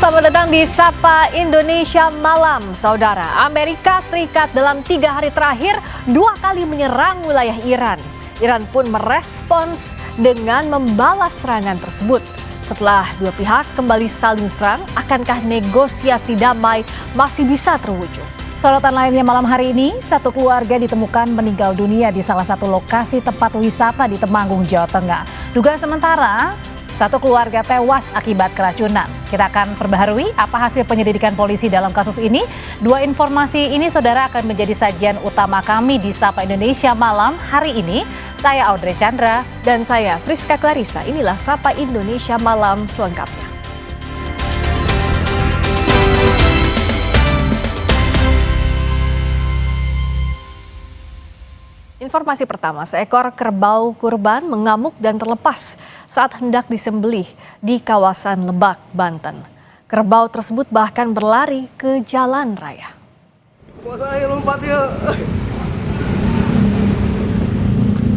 Selamat datang di Sapa Indonesia Malam, Saudara. Amerika Serikat dalam 3 hari terakhir 2 kali menyerang wilayah Iran. Iran pun merespons dengan membalas serangan tersebut. Setelah dua pihak kembali saling serang, akankah negosiasi damai masih bisa terwujud? Sorotan lainnya malam hari ini, satu keluarga ditemukan meninggal dunia di salah satu lokasi tempat wisata di Temanggung, Jawa Tengah. Dugaan sementara, satu keluarga tewas akibat keracunan. Kita akan perbaharui apa hasil penyelidikan polisi dalam kasus ini. Dua informasi ini, Saudara, akan menjadi sajian utama kami di Sapa Indonesia Malam hari ini. Saya Audrey Chandra. Dan saya Friska Clarissa. Inilah Sapa Indonesia Malam selengkapnya. Informasi pertama, seekor kerbau kurban mengamuk dan terlepas saat hendak disembelih di kawasan Lebak, Banten. Kerbau tersebut bahkan berlari ke jalan raya. Saya lompat ya.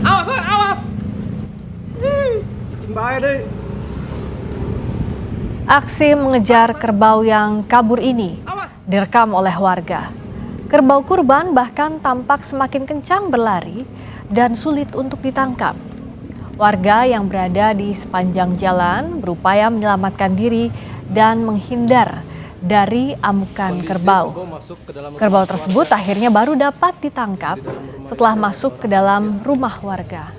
Awas, awas. Cimbai deh. Aksi mengejar kerbau yang kabur ini direkam oleh warga. Kerbau kurban bahkan tampak semakin kencang berlari dan sulit untuk ditangkap. Warga yang berada di sepanjang jalan berupaya menyelamatkan diri dan menghindar dari amukan kerbau. Kerbau tersebut akhirnya baru dapat ditangkap setelah masuk ke dalam rumah warga.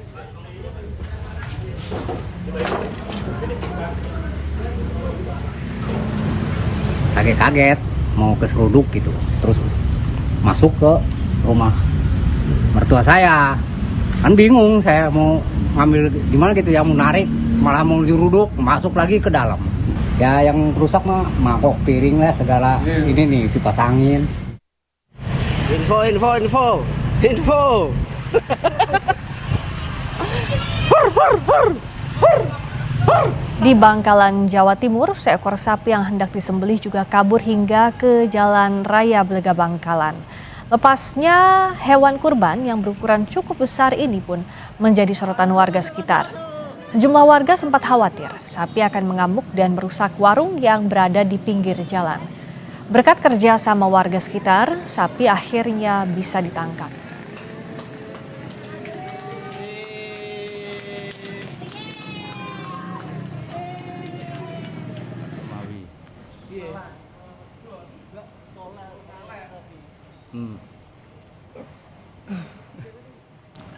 Saya kaget mau ke seruduk gitu, terus masuk ke rumah mertua saya. Kan bingung saya mau ngambil gimana gitu ya, mau narik malah mau diruduk, masuk lagi ke dalam. Ya yang rusak mah mangkok, piring lah segala ini nih dipasangin. Info. Di Bangkalan, Jawa Timur, seekor sapi yang hendak disembelih juga kabur hingga ke Jalan Raya Belega Bangkalan. Lepasnya hewan kurban yang berukuran cukup besar ini pun menjadi sorotan warga sekitar. Sejumlah warga sempat khawatir sapi akan mengamuk dan merusak warung yang berada di pinggir jalan. Berkat kerja sama warga sekitar, sapi akhirnya bisa ditangkap.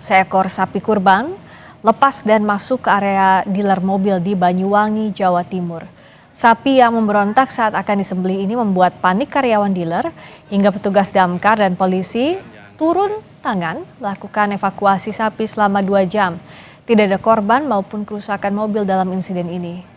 Seekor sapi kurban lepas dan masuk ke area dealer mobil di Banyuwangi, Jawa Timur. Sapi yang memberontak saat akan disembelih ini membuat panik karyawan dealer hingga petugas damkar dan polisi turun tangan melakukan evakuasi sapi selama 2 jam. Tidak ada korban maupun kerusakan mobil dalam insiden ini.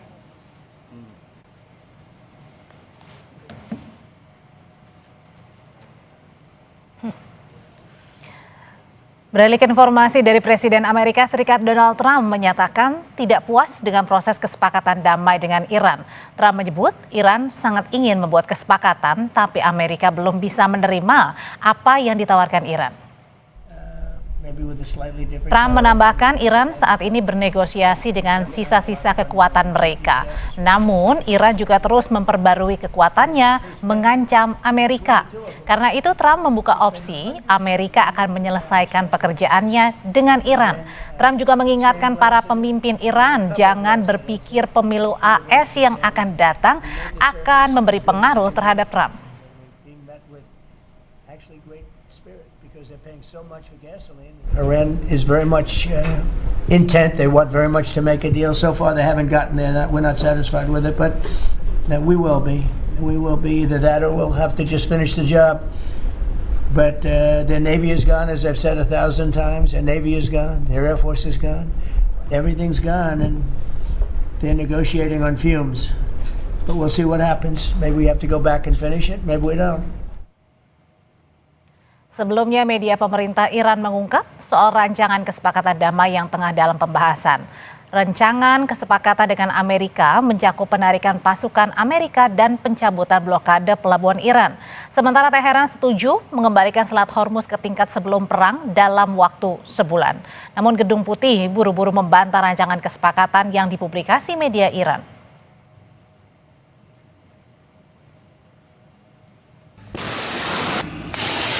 Beralih ke informasi dari Presiden Amerika Serikat Donald Trump menyatakan tidak puas dengan proses kesepakatan damai dengan Iran. Trump menyebut Iran sangat ingin membuat kesepakatan, tapi Amerika belum bisa menerima apa yang ditawarkan Iran. Trump menambahkan Iran saat ini bernegosiasi dengan sisa-sisa kekuatan mereka. Namun Iran juga terus memperbarui kekuatannya mengancam Amerika. Karena itu Trump membuka opsi Amerika akan menyelesaikan pekerjaannya dengan Iran. Trump juga mengingatkan para pemimpin Iran jangan berpikir pemilu AS yang akan datang akan memberi pengaruh terhadap Trump. Iran is very much intent. They want very much to make a deal. So far, they haven't gotten there. We're not satisfied with it, but we will be. We will be either that or we'll have to just finish the job. But their Navy is gone, as I've said 1,000 times. Their Navy is gone. Their Air Force is gone. Everything's gone, and they're negotiating on fumes. But we'll see what happens. Maybe we have to go back and finish it. Maybe we don't. Sebelumnya media pemerintah Iran mengungkap soal rancangan kesepakatan damai yang tengah dalam pembahasan. Rancangan kesepakatan dengan Amerika mencakup penarikan pasukan Amerika dan pencabutan blokade pelabuhan Iran. Sementara Teheran setuju mengembalikan Selat Hormuz ke tingkat sebelum perang dalam waktu sebulan. Namun Gedung Putih buru-buru membantah rancangan kesepakatan yang dipublikasi media Iran.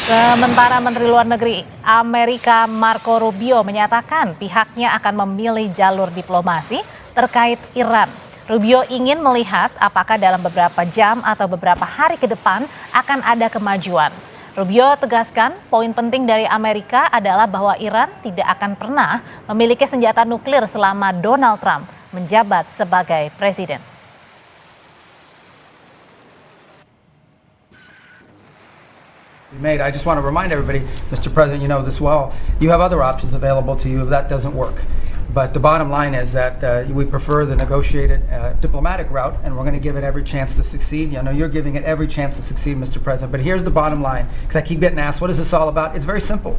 Sementara Menteri Luar Negeri Amerika Marco Rubio menyatakan pihaknya akan memilih jalur diplomasi terkait Iran. Rubio ingin melihat apakah dalam beberapa jam atau beberapa hari ke depan akan ada kemajuan. Rubio tegaskan poin penting dari Amerika adalah bahwa Iran tidak akan pernah memiliki senjata nuklir selama Donald Trump menjabat sebagai presiden. Made. I just want to remind everybody, Mr. President, you know this well, you have other options available to you if that doesn't work. But the bottom line is that we prefer the negotiated diplomatic route, and we're going to give it every chance to succeed. You know, you're giving it every chance to succeed, Mr. President. But here's the bottom line, because I keep getting asked, what is this all about? It's very simple.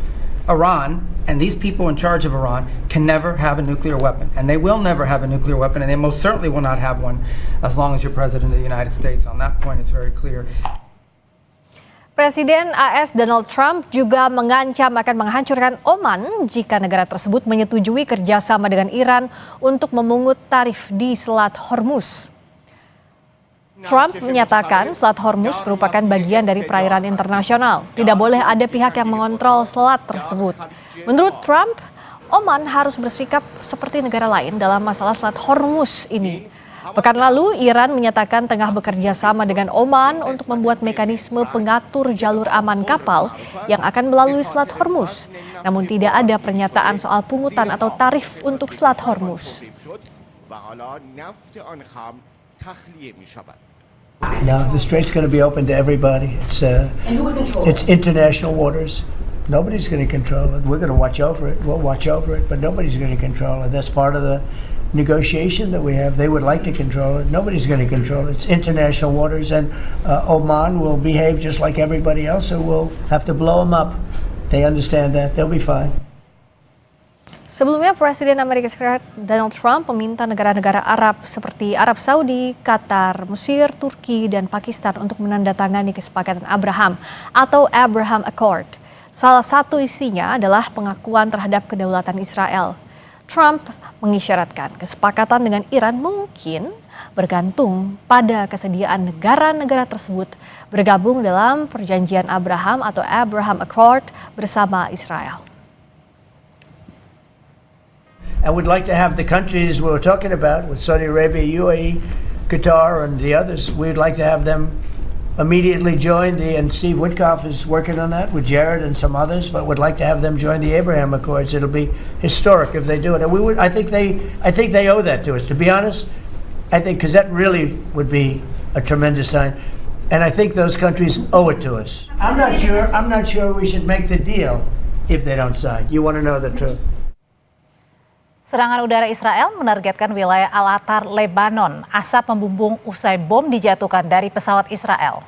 Iran and these people in charge of Iran can never have a nuclear weapon, and they will never have a nuclear weapon, and they most certainly will not have one as long as you're President of the United States. On that point, it's very clear. Presiden AS Donald Trump juga mengancam akan menghancurkan Oman jika negara tersebut menyetujui kerjasama dengan Iran untuk memungut tarif di Selat Hormuz. Trump menyatakan Selat Hormuz merupakan bagian dari perairan internasional. Tidak boleh ada pihak yang mengontrol selat tersebut. Menurut Trump, Oman harus bersikap seperti negara lain dalam masalah Selat Hormuz ini. Pekan lalu, Iran menyatakan tengah bekerja sama dengan Oman untuk membuat mekanisme pengatur jalur aman kapal yang akan melalui Selat Hormuz. Namun tidak ada pernyataan soal pungutan atau tarif untuk Selat Hormuz. No, the strait's going to be open to everybody. It's international waters. Nobody's going to control it. We're going to watch over it. We'll watch over it, but nobody's going to control it. That's part of the negotiation that we have. They would like to control it. Nobody's going to control it. It's international waters, and Oman will behave just like everybody else, so we'll have to blow them up. They understand that. They'll be fine. Sebelumnya, Presiden Amerika Serikat Donald Trump meminta negara-negara Arab seperti Arab Saudi, Qatar, Mesir, Turki, dan Pakistan untuk menandatangani kesepakatan Abraham atau Abraham Accord. Salah satu isinya adalah pengakuan terhadap kedaulatan Israel. Trump mengisyaratkan kesepakatan dengan Iran mungkin bergantung pada kesediaan negara-negara tersebut bergabung dalam perjanjian Abraham atau Abraham Accord bersama Israel. And we'd like to have the countries we were talking about with Saudi Arabia, UAE, Qatar, and the others, we'd like to have them immediately join and Steve Witkoff is working on that with Jared and some others, but would like to have them join the Abraham Accords. It'll be historic if they do it. And I think they owe that to us, to be honest. I think, because that really would be a tremendous sign. And I think those countries owe it to us. I'm not sure we should make the deal if they don't sign. You want to know the truth. Serangan udara Israel menargetkan wilayah Al-Atar, Lebanon. Asap membumbung usai bom dijatuhkan dari pesawat Israel.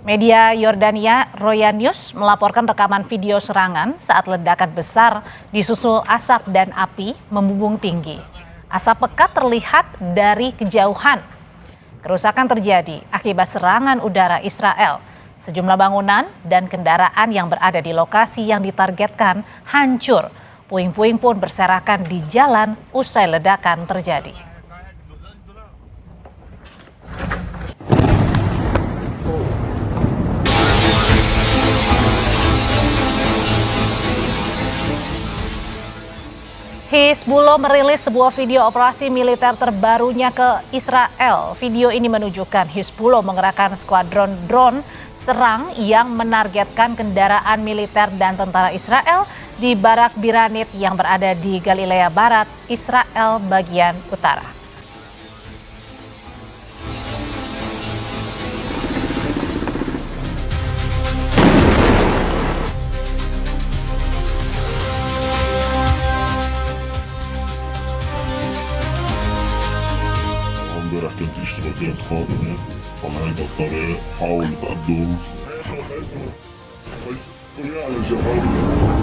Media Yordania Roya News melaporkan rekaman video serangan saat ledakan besar disusul asap dan api membumbung tinggi. Asap pekat terlihat dari kejauhan. Kerusakan terjadi akibat serangan udara Israel. Sejumlah bangunan dan kendaraan yang berada di lokasi yang ditargetkan hancur. Puing-puing pun berserakan di jalan usai ledakan terjadi. Hizbullah merilis sebuah video operasi militer terbarunya ke Israel. Video ini menunjukkan Hizbullah mengerahkan skuadron drone serang yang menargetkan kendaraan militer dan tentara Israel di Barak Biranit yang berada di Galilea Barat, Israel bagian utara. امبارح كان في اشتباكات قائمة طبعا هيدا الطريق حاول تعدل على الجبل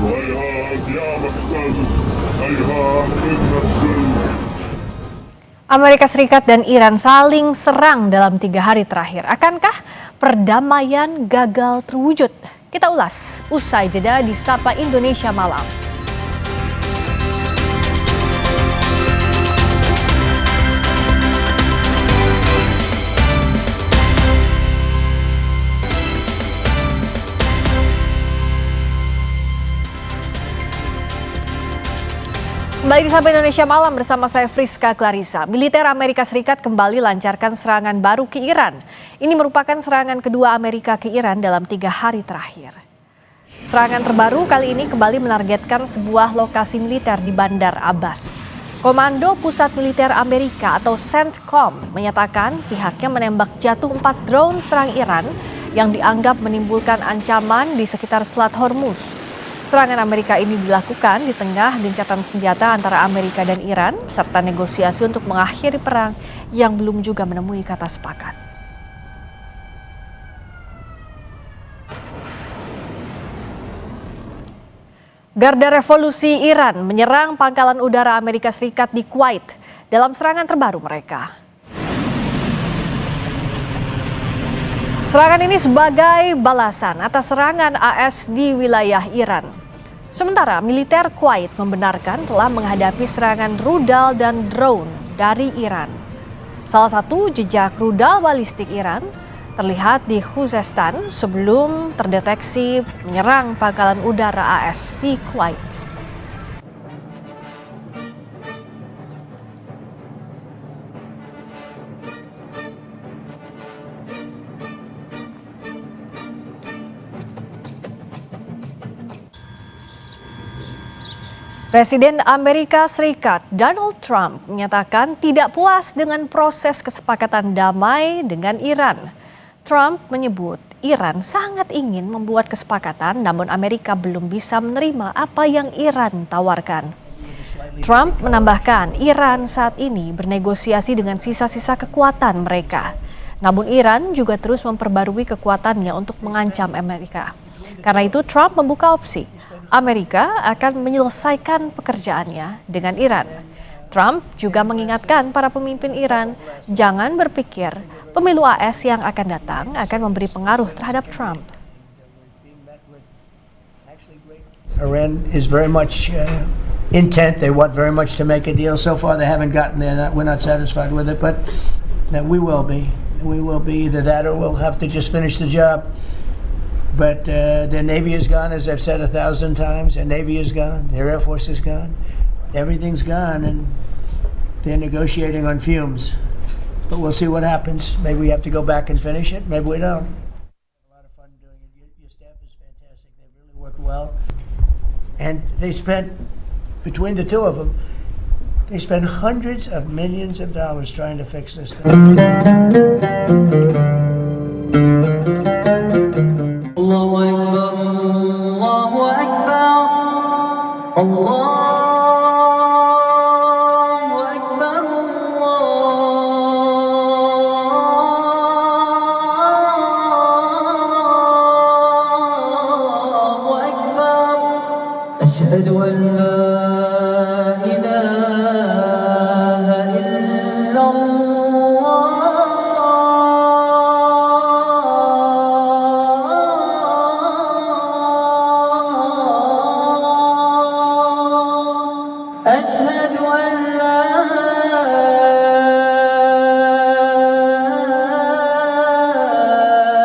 وهيهات يا مقتل هيهات بدنا السلم. Amerika Serikat dan Iran saling serang dalam 3 hari terakhir. Akankah perdamaian gagal terwujud? Kita ulas usai jeda di Sapa Indonesia Malam. Kembali di Sapa Indonesia Malam bersama saya Friska Clarissa. Militer Amerika Serikat kembali lancarkan serangan baru ke Iran. Ini merupakan serangan kedua Amerika ke Iran dalam 3 hari terakhir. Serangan terbaru kali ini kembali menargetkan sebuah lokasi militer di Bandar Abbas. Komando Pusat Militer Amerika atau CENTCOM menyatakan pihaknya menembak jatuh 4 drone serang Iran yang dianggap menimbulkan ancaman di sekitar Selat Hormuz. Serangan Amerika ini dilakukan di tengah gencatan senjata antara Amerika dan Iran serta negosiasi untuk mengakhiri perang yang belum juga menemui kata sepakat. Garda Revolusi Iran menyerang pangkalan udara Amerika Serikat di Kuwait dalam serangan terbaru mereka. Serangan ini sebagai balasan atas serangan AS di wilayah Iran. Sementara militer Kuwait membenarkan telah menghadapi serangan rudal dan drone dari Iran. Salah satu jejak rudal balistik Iran terlihat di Khuzestan sebelum terdeteksi menyerang pangkalan udara AS di Kuwait. Presiden Amerika Serikat Donald Trump menyatakan tidak puas dengan proses kesepakatan damai dengan Iran. Trump menyebut Iran sangat ingin membuat kesepakatan, namun Amerika belum bisa menerima apa yang Iran tawarkan. Trump menambahkan Iran saat ini bernegosiasi dengan sisa-sisa kekuatan mereka. Namun Iran juga terus memperbarui kekuatannya untuk mengancam Amerika. Karena itu Trump membuka opsi Amerika akan menyelesaikan pekerjaannya dengan Iran. Trump juga mengingatkan para pemimpin Iran jangan berpikir pemilu AS yang akan datang akan memberi pengaruh terhadap Trump. Iran is very much intent. They want very much to make a deal. So far, they haven't gotten there. We're not satisfied with it, but we will be. We will be either that or we'll have to just finish the job. But their Navy is gone, as I've said 1,000 times. Their Navy is gone. Their Air Force is gone. Everything's gone, and they're negotiating on fumes. But we'll see what happens. Maybe we have to go back and finish it. Maybe we don't. A lot of fun doing it. Your staff is fantastic. They've really worked well. And they spent, between the two of them, they spent hundreds of millions of dollars trying to fix this thing. Allahu Akbar, Allahu Akbar, Allahu Akbar, Allahu Akbar. Asyhadu an la ilaha illallah. أشهد أن لا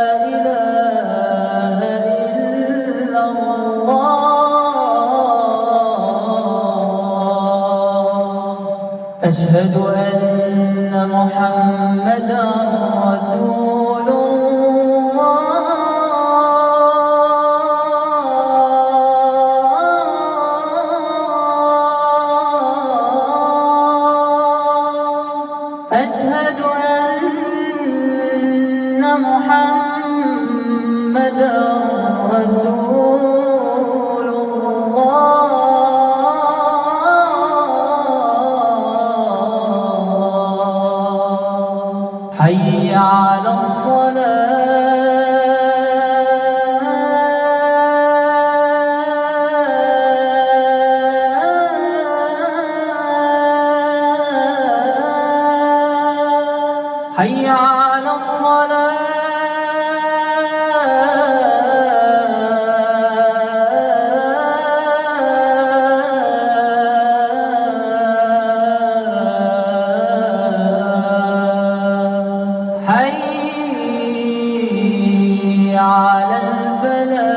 إله إلا الله أشهد أن محمدا رسول أشهد أن محمدا رسول الله حي على الصلاة حي على الصلاة حي على الفلاح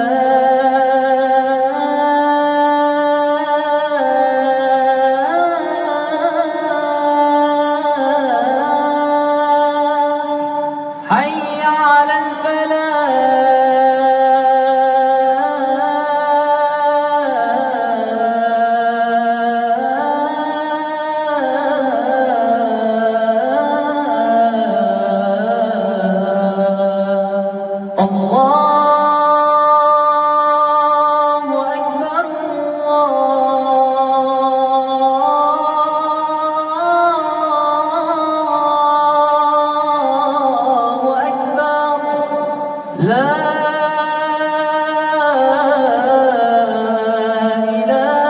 إله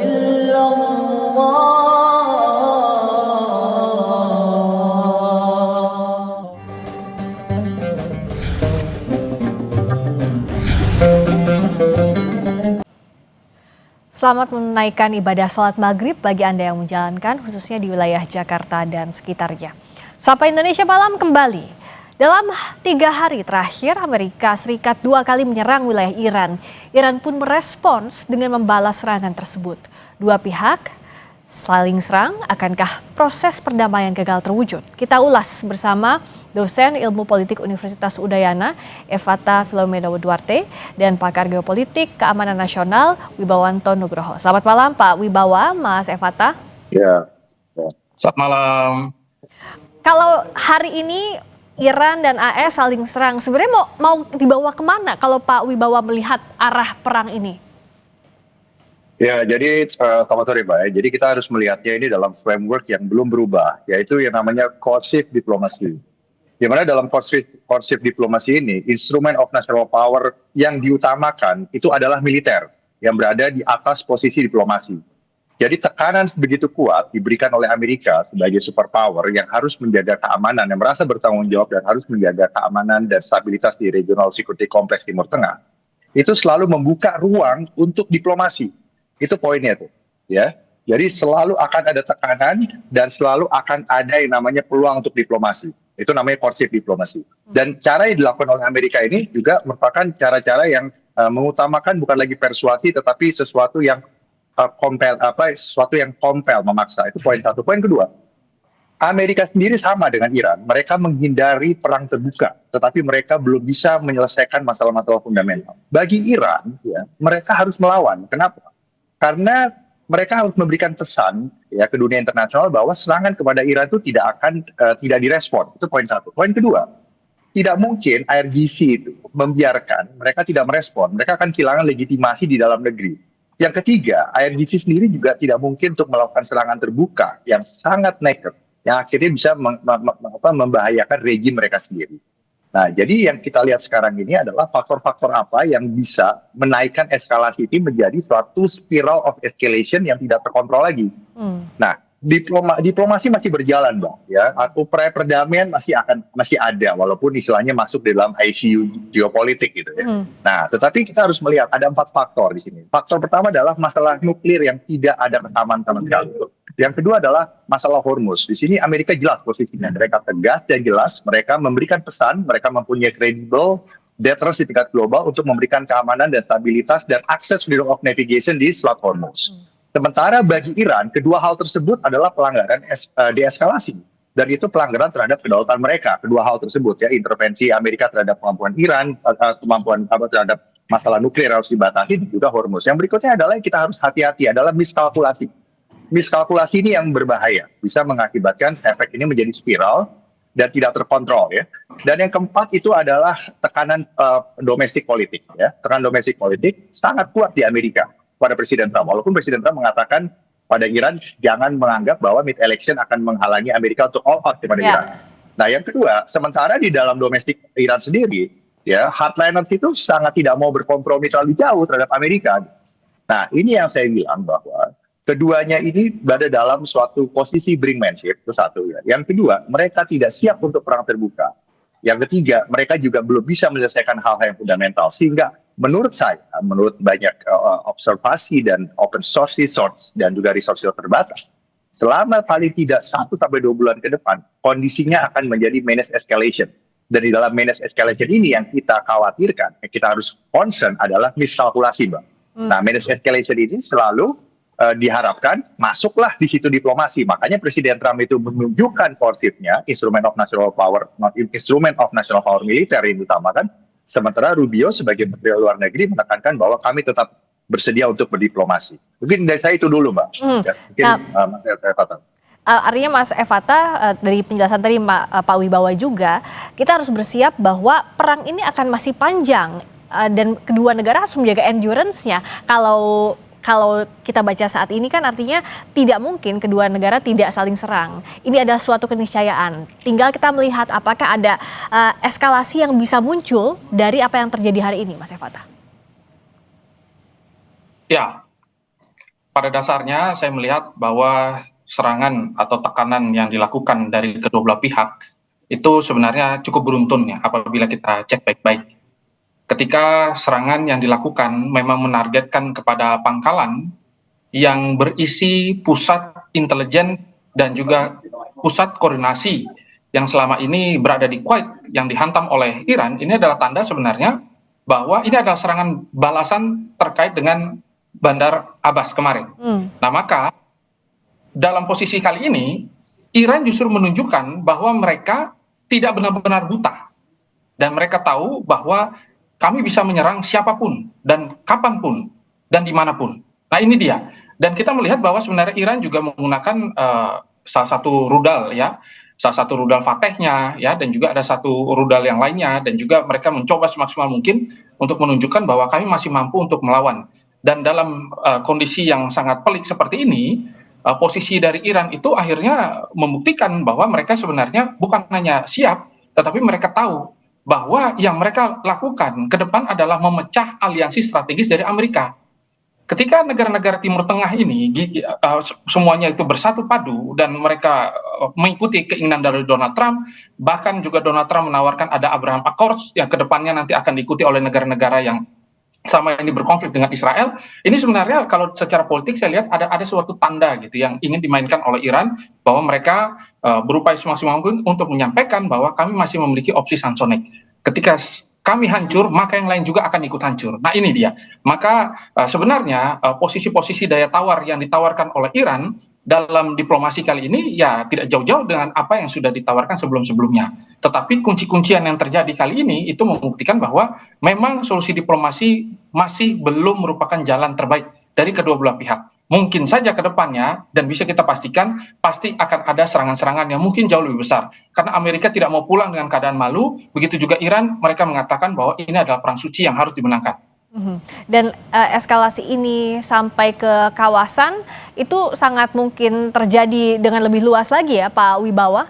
إلا الله. Selamat menunaikan ibadah sholat maghrib bagi Anda yang menjalankan, khususnya di wilayah Jakarta dan sekitarnya. Sapa Indonesia Malam kembali. Dalam 3 hari terakhir, Amerika Serikat 2 kali menyerang wilayah Iran. Iran pun merespons dengan membalas serangan tersebut. Dua pihak saling serang, akankah proses perdamaian gagal terwujud? Kita ulas bersama dosen Ilmu Politik Universitas Udayana, Evata Filomena Duarte, dan pakar geopolitik keamanan nasional, Wibawanto Nugroho. Selamat malam Pak Wibawa, Mas Evata. Ya. Selamat malam. Kalau hari ini Iran dan AS saling serang, sebenarnya mau dibawa kemana kalau Pak Wibawa melihat arah perang ini? Ya, jadi selamat sore Pak. Jadi kita harus melihatnya ini dalam framework yang belum berubah, yaitu yang namanya coercive diplomasi. Di mana dalam coercive diplomasi ini, instrumen of national power yang diutamakan itu adalah militer yang berada di atas posisi diplomasi. Jadi tekanan begitu kuat diberikan oleh Amerika sebagai superpower yang harus menjaga keamanan, yang merasa bertanggung jawab dan harus menjaga keamanan dan stabilitas di regional security complex Timur Tengah. Itu selalu membuka ruang untuk diplomasi. Itu poinnya tuh, ya. Jadi selalu akan ada tekanan dan selalu akan ada yang namanya peluang untuk diplomasi. Itu namanya coercive diplomasi. Dan cara yang dilakukan oleh Amerika ini juga merupakan cara-cara yang mengutamakan bukan lagi persuasi, tetapi sesuatu yang compel, memaksa. Itu poin satu. Poin kedua, Amerika sendiri sama dengan Iran. Mereka menghindari perang terbuka, tetapi mereka belum bisa menyelesaikan masalah-masalah fundamental. Bagi Iran, ya, mereka harus melawan. Kenapa? Karena mereka harus memberikan pesan ya ke dunia internasional bahwa serangan kepada Iran itu tidak direspon. Itu poin satu. Poin kedua, tidak mungkin IRGC itu membiarkan mereka tidak merespon. Mereka akan kehilangan legitimasi di dalam negeri. Yang ketiga, IRGC sendiri juga tidak mungkin untuk melakukan serangan terbuka yang sangat naked, yang akhirnya bisa membahayakan rejim mereka sendiri. Nah, jadi yang kita lihat sekarang ini adalah faktor-faktor apa yang bisa menaikkan eskalasi ini menjadi suatu spiral of escalation yang tidak terkontrol lagi. Nah, diplomasi masih berjalan, Bang. Ya, upaya perdamaian masih ada, walaupun istilahnya masuk di dalam ICU geopolitik gitu ya. Nah, tetapi kita harus melihat ada 4 faktor di sini. Faktor pertama adalah masalah nuklir yang tidak ada kesamaan sama sekali. Yang kedua adalah masalah Hormuz. Di sini Amerika jelas posisinya. Mereka tegas dan jelas. Mereka memberikan pesan. Mereka mempunyai credible deterrence di tingkat global untuk memberikan keamanan dan stabilitas dan akses freedom of navigation di Selat Hormuz. Sementara bagi Iran, kedua hal tersebut adalah pelanggaran deeskalasi. Dan itu pelanggaran terhadap kedaulatan mereka. Kedua hal tersebut ya, intervensi Amerika terhadap kemampuan Iran, kemampuan terhadap masalah nuklir harus dibatasi, dan juga Hormuz. Yang berikutnya adalah yang kita harus hati-hati adalah miskalkulasi. Miskalkulasi ini yang berbahaya, bisa mengakibatkan efek ini menjadi spiral dan tidak terkontrol ya. Dan yang keempat itu adalah tekanan domestik politik ya. Tekanan domestik politik sangat kuat di Amerika pada Presiden Trump. Walaupun Presiden Trump mengatakan pada Iran jangan menganggap bahwa mid election akan menghalangi Amerika untuk all out kepada Iran. Nah, yang kedua, sementara di dalam domestik Iran sendiri ya, hardliners itu sangat tidak mau berkompromi terlalu jauh terhadap Amerika. Nah, ini yang saya bilang bahwa keduanya ini berada dalam suatu posisi brinkmanship, itu satu ya. Yang kedua, mereka tidak siap untuk perang terbuka. Yang ketiga, mereka juga belum bisa menyelesaikan hal-hal yang fundamental. Sehingga menurut saya, menurut banyak observasi dan open source resource dan juga resource terbatas, selama paling tidak 1-2 bulan ke depan, kondisinya akan menjadi menace escalation. Dan di dalam menace escalation ini yang kita khawatirkan, yang kita harus concern adalah miskalkulasi, Mbak. Nah, menace escalation ini selalu diharapkan masuklah di situ diplomasi. Makanya Presiden Trump itu menunjukkan coercive-nya, instrument of national power, instrument of national power militer yang diutamakan. Sementara Rubio sebagai Menteri Luar Negeri menekankan bahwa kami tetap bersedia untuk berdiplomasi. Mungkin dari saya itu dulu, Mbak. Ya, mungkin Mas Evata. Artinya Mas Evata, dari penjelasan tadi Pak Wibawa juga, kita harus bersiap bahwa perang ini akan masih panjang dan kedua negara harus menjaga endurance-nya. Kalau kalau kita baca saat ini kan artinya tidak mungkin kedua negara tidak saling serang. Ini adalah suatu keniscayaan. Tinggal kita melihat apakah ada eskalasi yang bisa muncul dari apa yang terjadi hari ini, Mas Fatah. Ya, pada dasarnya saya melihat bahwa serangan atau tekanan yang dilakukan dari kedua belah pihak itu sebenarnya cukup beruntun ya apabila kita cek baik-baik. Ketika serangan yang dilakukan memang menargetkan kepada pangkalan yang berisi pusat intelijen dan juga pusat koordinasi yang selama ini berada di Kuwait yang dihantam oleh Iran, ini adalah tanda sebenarnya bahwa ini adalah serangan balasan terkait dengan Bandar Abbas kemarin. Nah maka dalam posisi kali ini, Iran justru menunjukkan bahwa mereka tidak benar-benar buta. Dan mereka tahu bahwa kami bisa menyerang siapapun, dan kapanpun, dan dimanapun. Nah ini dia. Dan kita melihat bahwa sebenarnya Iran juga menggunakan salah satu rudal ya, salah satu rudal Fatehnya ya, dan juga ada satu rudal yang lainnya, dan juga mereka mencoba semaksimal mungkin untuk menunjukkan bahwa kami masih mampu untuk melawan. Dan dalam kondisi yang sangat pelik seperti ini, posisi dari Iran itu akhirnya membuktikan bahwa mereka sebenarnya bukan hanya siap, tetapi mereka tahu bahwa yang mereka lakukan ke depan adalah memecah aliansi strategis dari Amerika. Ketika negara-negara Timur Tengah ini semuanya itu bersatu padu dan mereka mengikuti keinginan dari Donald Trump, bahkan juga Donald Trump menawarkan ada Abraham Accords yang ke depannya nanti akan diikuti oleh negara-negara yang sama ini berkonflik dengan Israel. Ini sebenarnya kalau secara politik saya lihat ada suatu tanda gitu yang ingin dimainkan oleh Iran bahwa mereka berupaya semaksimal mungkin untuk menyampaikan bahwa kami masih memiliki opsi Samsonic. Ketika kami hancur, maka yang lain juga akan ikut hancur. Nah ini dia. Maka sebenarnya posisi-posisi daya tawar yang ditawarkan oleh Iran dalam diplomasi kali ini ya tidak jauh-jauh dengan apa yang sudah ditawarkan sebelum-sebelumnya. Tetapi kunci-kuncian yang terjadi kali ini itu membuktikan bahwa memang solusi diplomasi masih belum merupakan jalan terbaik dari kedua belah pihak. Mungkin saja ke depannya, dan bisa kita pastikan, pasti akan ada serangan-serangan yang mungkin jauh lebih besar. Karena Amerika tidak mau pulang dengan keadaan malu, begitu juga Iran, mereka mengatakan bahwa ini adalah perang suci yang harus dimenangkan. Dan eskalasi ini sampai ke kawasan, itu sangat mungkin terjadi dengan lebih luas lagi ya Pak Wibawa?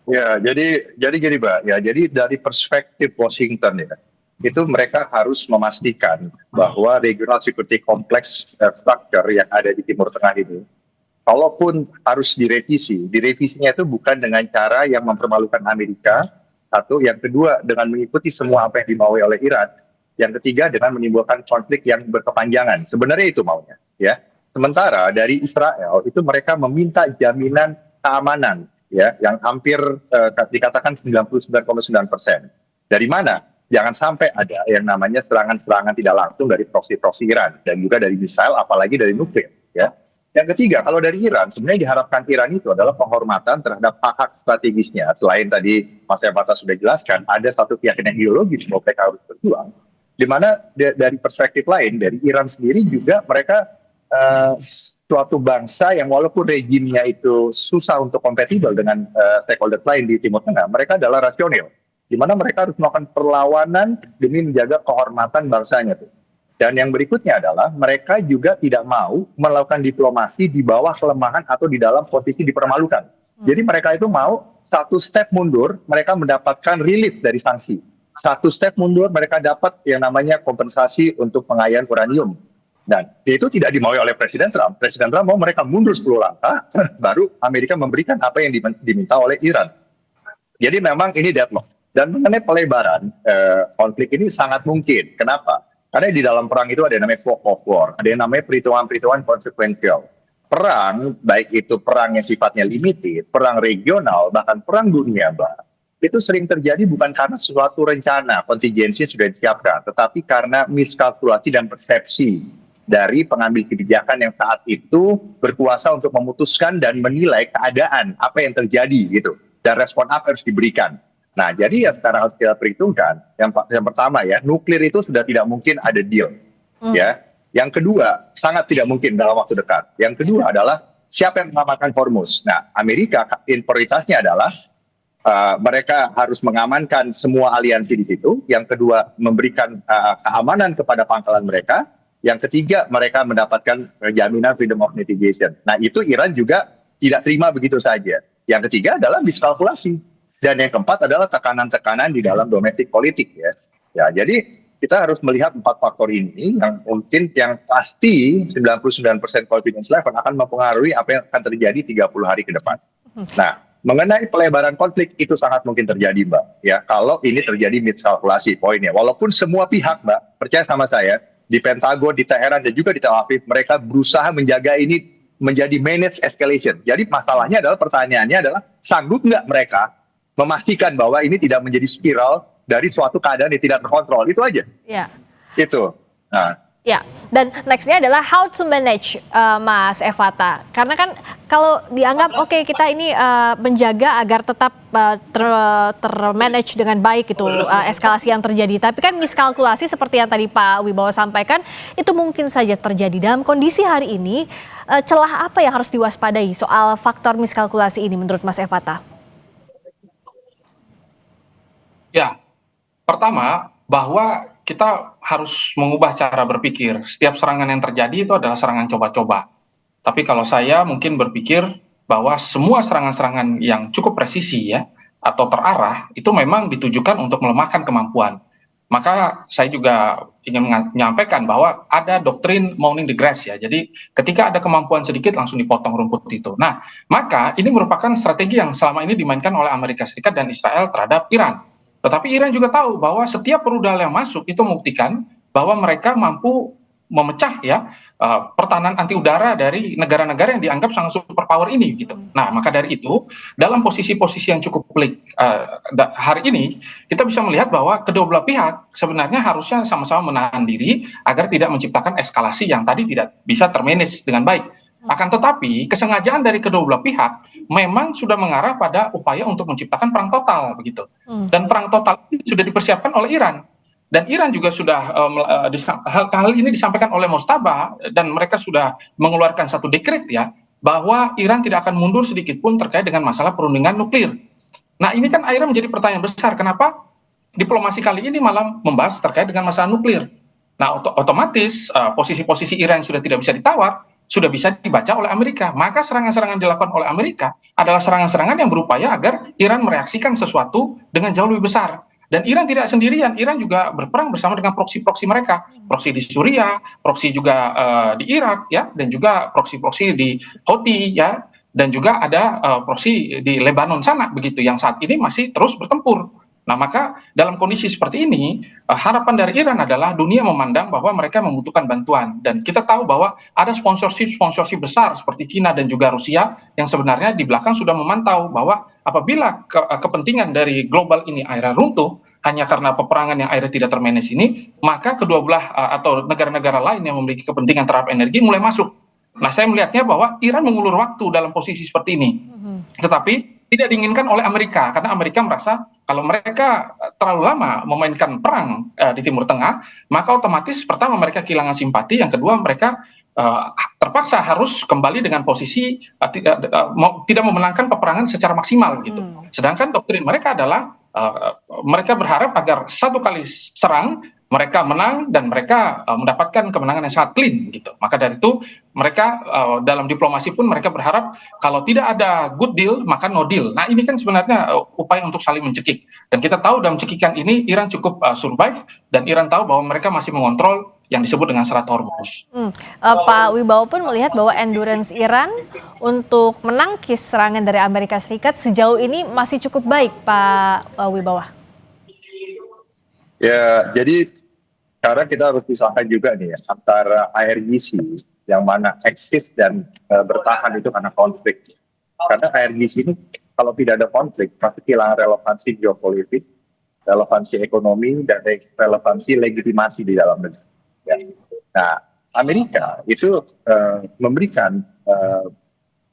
Ya, jadi gini Mbak, ya jadi dari perspektif Washington ya, itu mereka harus memastikan bahwa regional security complex structure yang ada di Timur Tengah ini, kalaupun harus direvisinya itu bukan dengan cara yang mempermalukan Amerika, satu, yang kedua dengan mengikuti semua apa yang dimaui oleh Iran, yang ketiga dengan menimbulkan konflik yang berkepanjangan. Sebenarnya itu maunya, ya. Sementara dari Israel itu mereka meminta jaminan keamanan, ya, yang hampir dikatakan 99,9%. Dari mana? Jangan sampai ada yang namanya serangan-serangan tidak langsung dari proksi-proksi Iran dan juga dari Israel, apalagi dari nuklir. Ya. Yang ketiga, kalau dari Iran, sebenarnya diharapkan Iran itu adalah penghormatan terhadap hak strategisnya. Selain tadi Mas Fatah sudah jelaskan, ada satu keyakinan ideologis bahwa mereka harus berjuang. Di mana dari perspektif lain, dari Iran sendiri juga mereka suatu bangsa yang walaupun rejimnya itu susah untuk kompatibel dengan stakeholder lain di Timur Tengah, mereka adalah rasional. Di mana mereka harus melakukan perlawanan demi menjaga kehormatan bangsanya tuh. Dan yang berikutnya adalah mereka juga tidak mau melakukan diplomasi di bawah kelemahan atau di dalam posisi dipermalukan. Jadi mereka itu mau satu step mundur, mereka mendapatkan relief dari sanksi. Satu step mundur, mereka dapat yang namanya kompensasi untuk pengayaan uranium. Dan itu tidak dimaui oleh Presiden Trump. Presiden Trump mau mereka mundur 10 langkah, baru Amerika memberikan apa yang diminta oleh Iran. Jadi memang ini deadlock. Dan mengenai pelebaran konflik ini sangat mungkin. Kenapa? Karena di dalam perang itu ada yang namanya fog of war, ada yang namanya perhitungan-perhitungan konsekuensial. Perang, baik itu perang yang sifatnya limited, perang regional, bahkan perang dunia, Mbak, itu sering terjadi bukan karena suatu rencana, kontingensi sudah disiapkan, tetapi karena miskalkulasi dan persepsi dari pengambil kebijakan yang saat itu berkuasa untuk memutuskan dan menilai keadaan apa yang terjadi gitu, dan respon apa harus diberikan. Nah, jadi ya sekarang harus kita perhitungkan. Yang pertama ya, nuklir itu sudah tidak mungkin ada deal. Ya. Yang kedua, sangat tidak mungkin dalam waktu dekat. Yang kedua adalah siapa yang mengamankan Hormuz. Nah, Amerika prioritasnya adalah mereka harus mengamankan semua aliansi di situ. Yang kedua, memberikan keamanan kepada pangkalan mereka. Yang ketiga, mereka mendapatkan jaminan freedom of navigation. Nah, itu Iran juga tidak terima begitu saja. Yang ketiga adalah miskalkulasi. Dan yang keempat adalah tekanan-tekanan di dalam domestik politik ya. Ya, jadi kita harus melihat 4 faktor ini yang mungkin yang pasti 99% confidence level akan mempengaruhi apa yang akan terjadi 30 hari ke depan. Nah, mengenai pelebaran konflik itu sangat mungkin terjadi, Mbak. Ya, kalau ini terjadi miskalkulasi poinnya. Walaupun semua pihak, Mbak, percaya sama saya, di Pentagon, di Teheran, dan juga di Tel Aviv, mereka berusaha menjaga ini menjadi manage escalation. Jadi masalahnya adalah, pertanyaannya adalah, sanggup nggak mereka memastikan bahwa ini tidak menjadi spiral dari suatu keadaan yang tidak terkontrol? Itu aja. Ya. Itu. Nah. Ya, dan nextnya adalah how to manage, Mas Evata. Karena kan kalau dianggap oke, kita ini menjaga agar tetap termanage dengan baik itu eskalasi yang terjadi. Tapi kan miskalkulasi seperti yang tadi Pak Wibowo sampaikan itu mungkin saja terjadi. Dalam kondisi hari ini, celah apa yang harus diwaspadai soal faktor miskalkulasi ini menurut Mas Evata? Ya, pertama bahwa kita harus mengubah cara berpikir. Setiap serangan yang terjadi itu adalah serangan coba-coba. Tapi kalau saya mungkin berpikir bahwa semua serangan-serangan yang cukup presisi ya, atau terarah, itu memang ditujukan untuk melemahkan kemampuan. Maka saya juga ingin menyampaikan bahwa ada doktrin mowing the grass ya. Jadi ketika ada kemampuan sedikit langsung dipotong rumput itu. Nah, maka ini merupakan strategi yang selama ini dimainkan oleh Amerika Serikat dan Israel terhadap Iran. Tetapi Iran juga tahu bahwa setiap rudal yang masuk itu membuktikan bahwa mereka mampu memecah ya pertahanan anti udara dari negara-negara yang dianggap sangat superpower ini gitu. Nah, maka dari itu dalam posisi-posisi yang cukup pelik hari ini kita bisa melihat bahwa kedua belah pihak sebenarnya harusnya sama-sama menahan diri agar tidak menciptakan eskalasi yang tadi tidak bisa termanage dengan baik. Akan tetapi kesengajaan dari kedua belah pihak memang sudah mengarah pada upaya untuk menciptakan perang total begitu. Dan perang total ini sudah dipersiapkan oleh Iran. Dan Iran juga sudah hal ini disampaikan oleh Mojtaba dan mereka sudah mengeluarkan satu dekret ya bahwa Iran tidak akan mundur sedikit pun terkait dengan masalah perundingan nuklir. Nah, ini kan akhirnya menjadi pertanyaan besar, kenapa diplomasi kali ini malah membahas terkait dengan masalah nuklir. Nah, otomatis posisi-posisi Iran yang sudah tidak bisa ditawar sudah bisa dibaca oleh Amerika. Maka serangan-serangan dilakukan oleh Amerika adalah serangan-serangan yang berupaya agar Iran mereaksikan sesuatu dengan jauh lebih besar. Dan Iran tidak sendirian, Iran juga berperang bersama dengan proksi-proksi mereka. Proksi di Suriah, proksi juga di Irak, ya, dan juga proksi-proksi di Houthi, ya, dan juga ada proksi di Lebanon sana, begitu, yang saat ini masih terus bertempur. Nah, maka dalam kondisi seperti ini, harapan dari Iran adalah dunia memandang bahwa mereka membutuhkan bantuan. Dan kita tahu bahwa ada sponsorship besar seperti Cina dan juga Rusia yang sebenarnya di belakang sudah memantau bahwa apabila kepentingan dari global ini akhirnya runtuh, hanya karena peperangan yang akhirnya tidak termanage ini, maka kedua belah atau negara-negara lain yang memiliki kepentingan terhadap energi mulai masuk. Nah, saya melihatnya bahwa Iran mengulur waktu dalam posisi seperti ini. Tetapi tidak diinginkan oleh Amerika, karena Amerika merasa kalau mereka terlalu lama memainkan perang di Timur Tengah, maka otomatis pertama mereka kehilangan simpati, yang kedua mereka terpaksa harus kembali dengan posisi tidak memenangkan peperangan secara maksimal gitu. Sedangkan doktrin mereka adalah mereka berharap agar satu kali serang mereka menang dan mereka mendapatkan kemenangan yang sangat clean gitu. Maka dari itu mereka dalam diplomasi pun mereka berharap kalau tidak ada good deal maka no deal. Nah, ini kan sebenarnya upaya untuk saling mencekik. Dan kita tahu dalam cekikan ini Iran cukup survive dan Iran tahu bahwa mereka masih mengontrol yang disebut dengan Selat Hormuz. Pak Wibowo pun melihat bahwa endurance Iran untuk menangkis serangan dari Amerika Serikat sejauh ini masih cukup baik, Pak Wibowo. Ya, jadi sekarang kita harus pisahkan juga nih ya, antara IRGC yang mana eksis dan bertahan itu karena konflik. Karena IRGC ini kalau tidak ada konflik pasti kehilangan relevansi geopolitik, relevansi ekonomi, dan relevansi legitimasi di dalam negeri. Ya. Nah, Amerika itu memberikan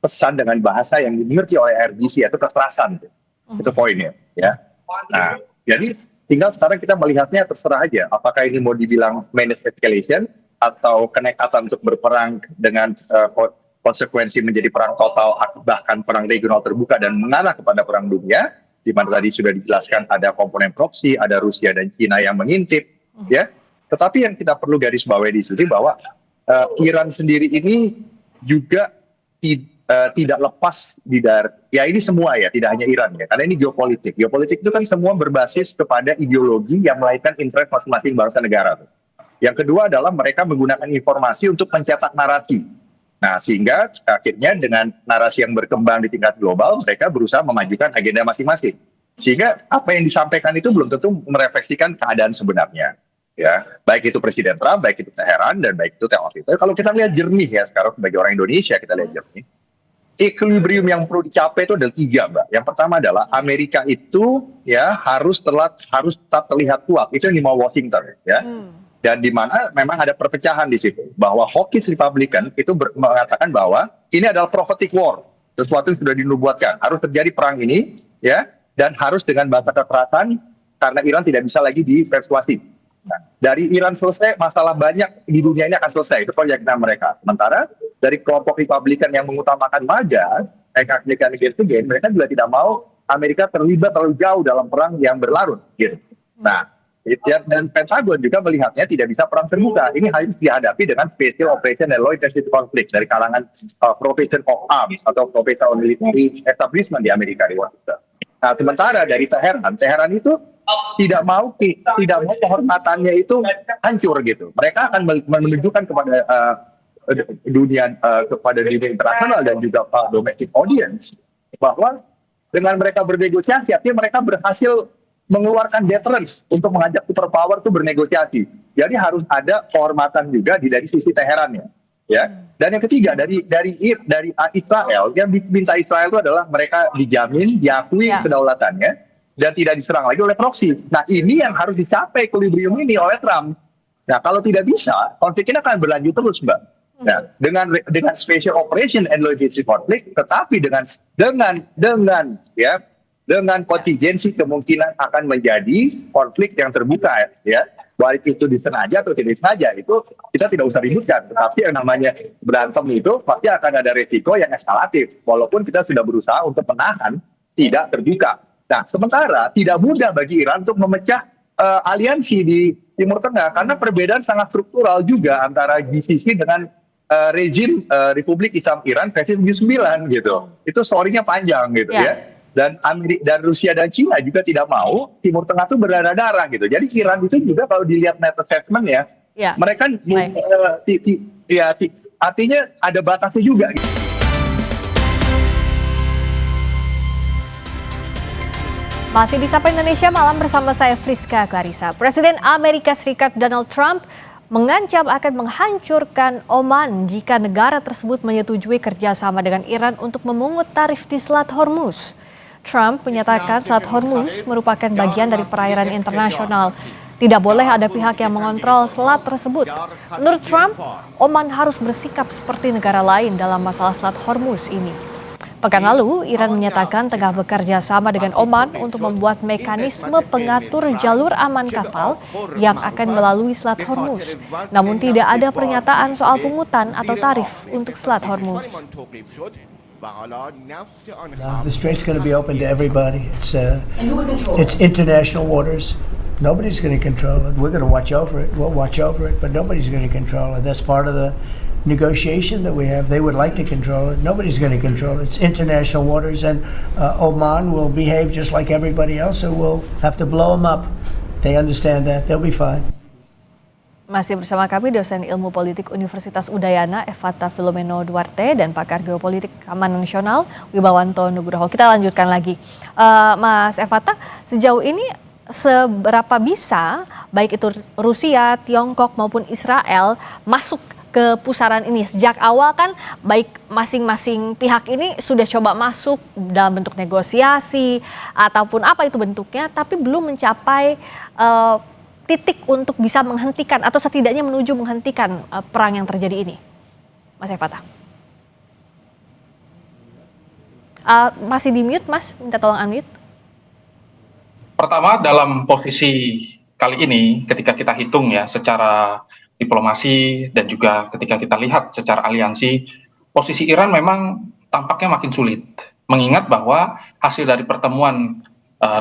pesan dengan bahasa yang dimengerti oleh IRGC, yaitu kekerasan. Itu poinnya. Ya. Nah, jadi tinggal sekarang kita melihatnya terserah aja, apakah ini mau dibilang managed escalation atau kenekatan untuk berperang dengan konsekuensi menjadi perang total, bahkan perang regional terbuka dan mengarah kepada perang dunia, di mana tadi sudah dijelaskan ada komponen proksi, ada Rusia dan Cina yang mengintip, ya. Tetapi yang kita perlu garis bawahi di sini bahwa Iran sendiri ini juga tidak lepas ya ini semua ya, tidak hanya Iran ya, karena ini geopolitik. Geopolitik itu kan semua berbasis kepada ideologi yang melahirkan interest masing-masing bangsa negara. Yang kedua adalah mereka menggunakan informasi untuk mencetak narasi. Nah, sehingga akhirnya dengan narasi yang berkembang di tingkat global, mereka berusaha memajukan agenda masing-masing. Sehingga apa yang disampaikan itu belum tentu merefleksikan keadaan sebenarnya. Ya, baik itu Presiden Trump, baik itu Teheran, dan baik itu Tel Aviv. Kalau kita lihat jernih ya sekarang sebagai orang Indonesia, kita lihat jernih. Equilibrium yang perlu dicapai itu ada 3, Mbak. Yang pertama adalah Amerika itu ya harus tetap terlihat kuat. Itu yang dimau Washington ya. Dan di mana memang ada perpecahan di situ, bahwa hawkish Republican itu mengatakan bahwa ini adalah prophetic war, sesuatu yang sudah dinubuatkan, harus terjadi perang ini, ya, dan harus dengan bahasa kekerasan karena Iran tidak bisa lagi dipersuasi. Nah, dari Iran selesai, masalah banyak di dunia ini akan selesai, itu keyakinan mereka. Sementara dari kelompok Republikan yang mengutamakan MAGA, American Against the Game, mereka juga tidak mau Amerika terlibat terlalu jauh dalam perang yang berlarut, gitu. Nah, dan Pentagon juga melihatnya tidak bisa perang terbuka. Ini harus dihadapi dengan Special Operation and Low Intensity Conflict dari kalangan Profession of Arms atau Professional Military Establishment di Amerika di Washington. Nah, sementara dari Teheran itu tidak mau kehormatannya itu hancur gitu. Mereka akan menunjukkan kepada dunia internasional dan juga domestic audience bahwa dengan mereka bernegosiasi, artinya mereka berhasil mengeluarkan deterrence untuk mengajak superpower itu bernegosiasi. Jadi harus ada kehormatan juga dari sisi Teherannya, ya. Dan yang ketiga dari Israel, yang diminta Israel itu adalah mereka dijamin, diakui kedaulatannya dan tidak diserang lagi oleh proksi. Nah, ini yang harus dicapai equilibrium ini oleh Trump. Nah, kalau tidak bisa, konflik ini akan berlanjut terus, Mbak. Nah, dengan special operation and logistic conflict, tetapi dengan kontingensi kemungkinan akan menjadi konflik yang terbuka, ya, baik itu disengaja atau tidak disengaja, itu kita tidak usah ributkan. Tetapi yang namanya berantem itu pasti akan ada resiko yang eskalatif, walaupun kita sudah berusaha untuk menahan tidak terbuka. Nah, sementara tidak mudah bagi Iran untuk memecah aliansi di Timur Tengah karena perbedaan sangat struktural juga antara GCC dengan rejim Republik Islam Iran versi 79 gitu. Itu story-nya panjang gitu ya. Dan Rusia dan China juga tidak mau Timur Tengah itu berdarah-darah gitu. Jadi Iran itu juga kalau dilihat net assessment ya, mereka artinya ada batasnya juga. Masih di Sapa Indonesia Malam bersama saya Friska Clarissa. Presiden Amerika Serikat Donald Trump mengancam akan menghancurkan Oman jika negara tersebut menyetujui kerjasama dengan Iran untuk memungut tarif di Selat Hormuz. Trump menyatakan Selat Hormuz merupakan bagian dari perairan internasional. Tidak boleh ada pihak yang mengontrol selat tersebut. Menurut Trump, Oman harus bersikap seperti negara lain dalam masalah Selat Hormuz ini. Pekan lalu, Iran menyatakan tengah bekerja sama dengan Oman untuk membuat mekanisme pengatur jalur aman kapal yang akan melalui Selat Hormuz. Namun tidak ada pernyataan soal pungutan atau tarif untuk Selat Hormuz. The strait's going to be open to everybody. It's international waters. Nobody's going to control it. We're going to watch over it. We'll watch over it, but nobody's going to control it. That's part of the negotiation that we have. They would like to control it. Nobody's going to control it. It's international waters, and Oman will behave just like everybody else, so we'll have to blow them up. They understand that. They'll be fine. Masih bersama kami dosen ilmu politik Universitas Udayana Evata Filomeno Duarte dan pakar geopolitik Keamanan Nasional Wibawanto Nugroho. Kita lanjutkan lagi. Mas Evata, sejauh ini seberapa bisa baik itu Rusia, Tiongkok maupun Israel masuk ke pusaran ini? Sejak awal kan baik masing-masing pihak ini sudah coba masuk dalam bentuk negosiasi ataupun apa itu bentuknya, tapi belum mencapai titik untuk bisa menghentikan atau setidaknya menuju menghentikan perang yang terjadi ini, Mas Evata. Masih di mute, Mas? Minta tolong unmute. Pertama, dalam posisi kali ini, ketika kita hitung ya secara diplomasi dan juga ketika kita lihat secara aliansi, posisi Iran memang tampaknya makin sulit. Mengingat bahwa hasil dari pertemuan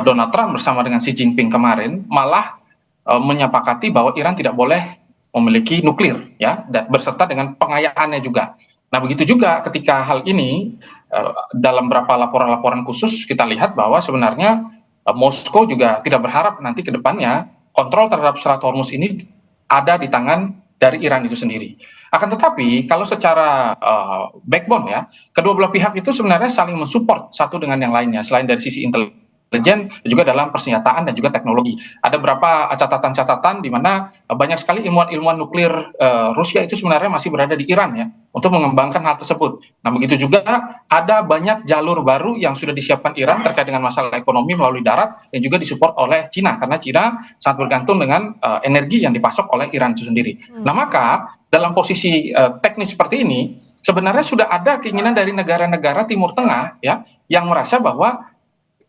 Donald Trump bersama dengan Xi Jinping kemarin malah menyepakati bahwa Iran tidak boleh memiliki nuklir, ya, dan berserta dengan pengayaannya juga. Nah, begitu juga ketika hal ini dalam beberapa laporan-laporan khusus kita lihat bahwa sebenarnya Moskow juga tidak berharap nanti ke depannya kontrol terhadap Selat Hormuz ini ada di tangan dari Iran itu sendiri. Akan tetapi kalau secara backbone ya, kedua belah pihak itu sebenarnya saling mensupport satu dengan yang lainnya selain dari sisi intelijen juga dalam persenjataan dan juga teknologi. Ada beberapa catatan-catatan di mana banyak sekali ilmuwan-ilmuwan nuklir Rusia itu sebenarnya masih berada di Iran ya untuk mengembangkan hal tersebut. Nah, begitu juga ada banyak jalur baru yang sudah disiapkan Iran terkait dengan masalah ekonomi melalui darat yang juga disupport oleh Cina karena Cina sangat bergantung dengan energi yang dipasok oleh Iran itu sendiri. Nah, maka dalam posisi teknis seperti ini sebenarnya sudah ada keinginan dari negara-negara Timur Tengah ya yang merasa bahwa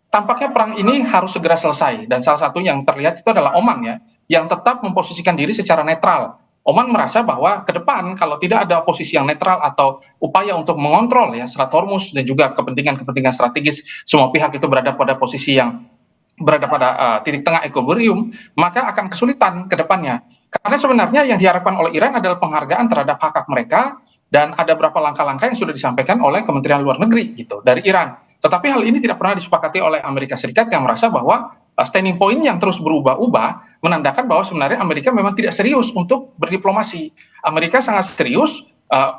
tampaknya perang ini harus segera selesai dan salah satu yang terlihat itu adalah Oman ya yang tetap memposisikan diri secara netral. Oman merasa bahwa ke depan kalau tidak ada posisi yang netral atau upaya untuk mengontrol ya Selat Hormuz dan juga kepentingan-kepentingan strategis semua pihak itu berada pada posisi yang berada pada titik tengah equilibrium, maka akan kesulitan ke depannya. Karena sebenarnya yang diharapkan oleh Iran adalah penghargaan terhadap hak-hak mereka dan ada beberapa langkah-langkah yang sudah disampaikan oleh Kementerian Luar Negeri gitu dari Iran. Tetapi hal ini tidak pernah disepakati oleh Amerika Serikat yang merasa bahwa standing point yang terus berubah-ubah menandakan bahwa sebenarnya Amerika memang tidak serius untuk berdiplomasi. Amerika sangat serius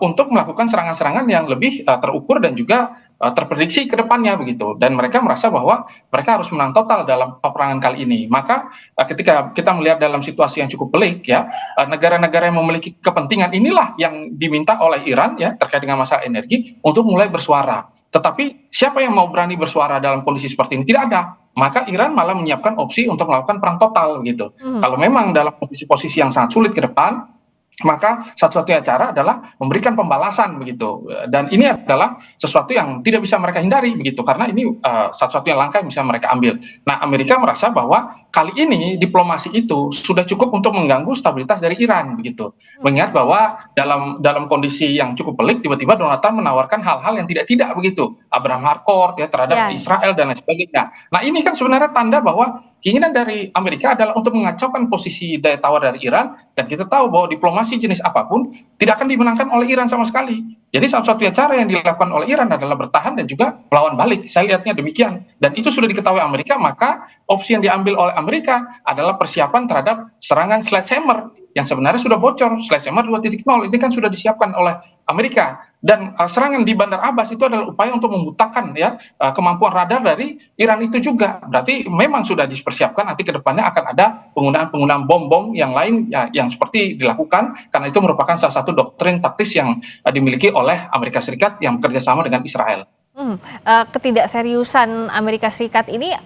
untuk melakukan serangan-serangan yang lebih terukur dan juga terprediksi ke depannya begitu. Dan mereka merasa bahwa mereka harus menang total dalam peperangan kali ini. Maka ketika kita melihat dalam situasi yang cukup pelik ya, negara-negara yang memiliki kepentingan inilah yang diminta oleh Iran ya terkait dengan masalah energi untuk mulai bersuara. Tetapi siapa yang mau berani bersuara dalam kondisi seperti ini? Tidak ada. Maka Iran malah menyiapkan opsi untuk melakukan perang total gitu. Kalau memang dalam posisi-posisi yang sangat sulit ke depan, maka satu-satunya cara adalah memberikan pembalasan begitu. Dan ini adalah sesuatu yang tidak bisa mereka hindari begitu karena ini satu-satunya langkah yang bisa mereka ambil. Nah, Amerika merasa bahwa kali ini diplomasi itu sudah cukup untuk mengganggu stabilitas dari Iran begitu. Mengingat bahwa dalam kondisi yang cukup pelik tiba-tiba Donald Trump menawarkan hal-hal yang tidak begitu. Abraham Accord ya terhadap Israel dan lain sebagainya. Nah, ini kan sebenarnya tanda bahwa keinginan dari Amerika adalah untuk mengacaukan posisi daya tawar dari Iran dan kita tahu bahwa diplomasi jenis apapun tidak akan dimenangkan oleh Iran sama sekali. Jadi satu-satunya cara yang dilakukan oleh Iran adalah bertahan dan juga melawan balik. Saya lihatnya demikian. Dan itu sudah diketahui Amerika, maka opsi yang diambil oleh Amerika adalah persiapan terhadap serangan sledgehammer yang sebenarnya sudah bocor. Sledgehammer 2.0 ini kan sudah disiapkan oleh Amerika. Dan serangan di Bandar Abbas itu adalah upaya untuk membutakan ya kemampuan radar dari Iran itu juga. Berarti memang sudah dipersiapkan nanti ke depannya akan ada penggunaan bom-bom yang lain yang seperti dilakukan karena itu merupakan salah satu doktrin taktis yang dimiliki oleh Amerika Serikat yang bekerja sama dengan Israel. Ketidakseriusan Amerika Serikat ini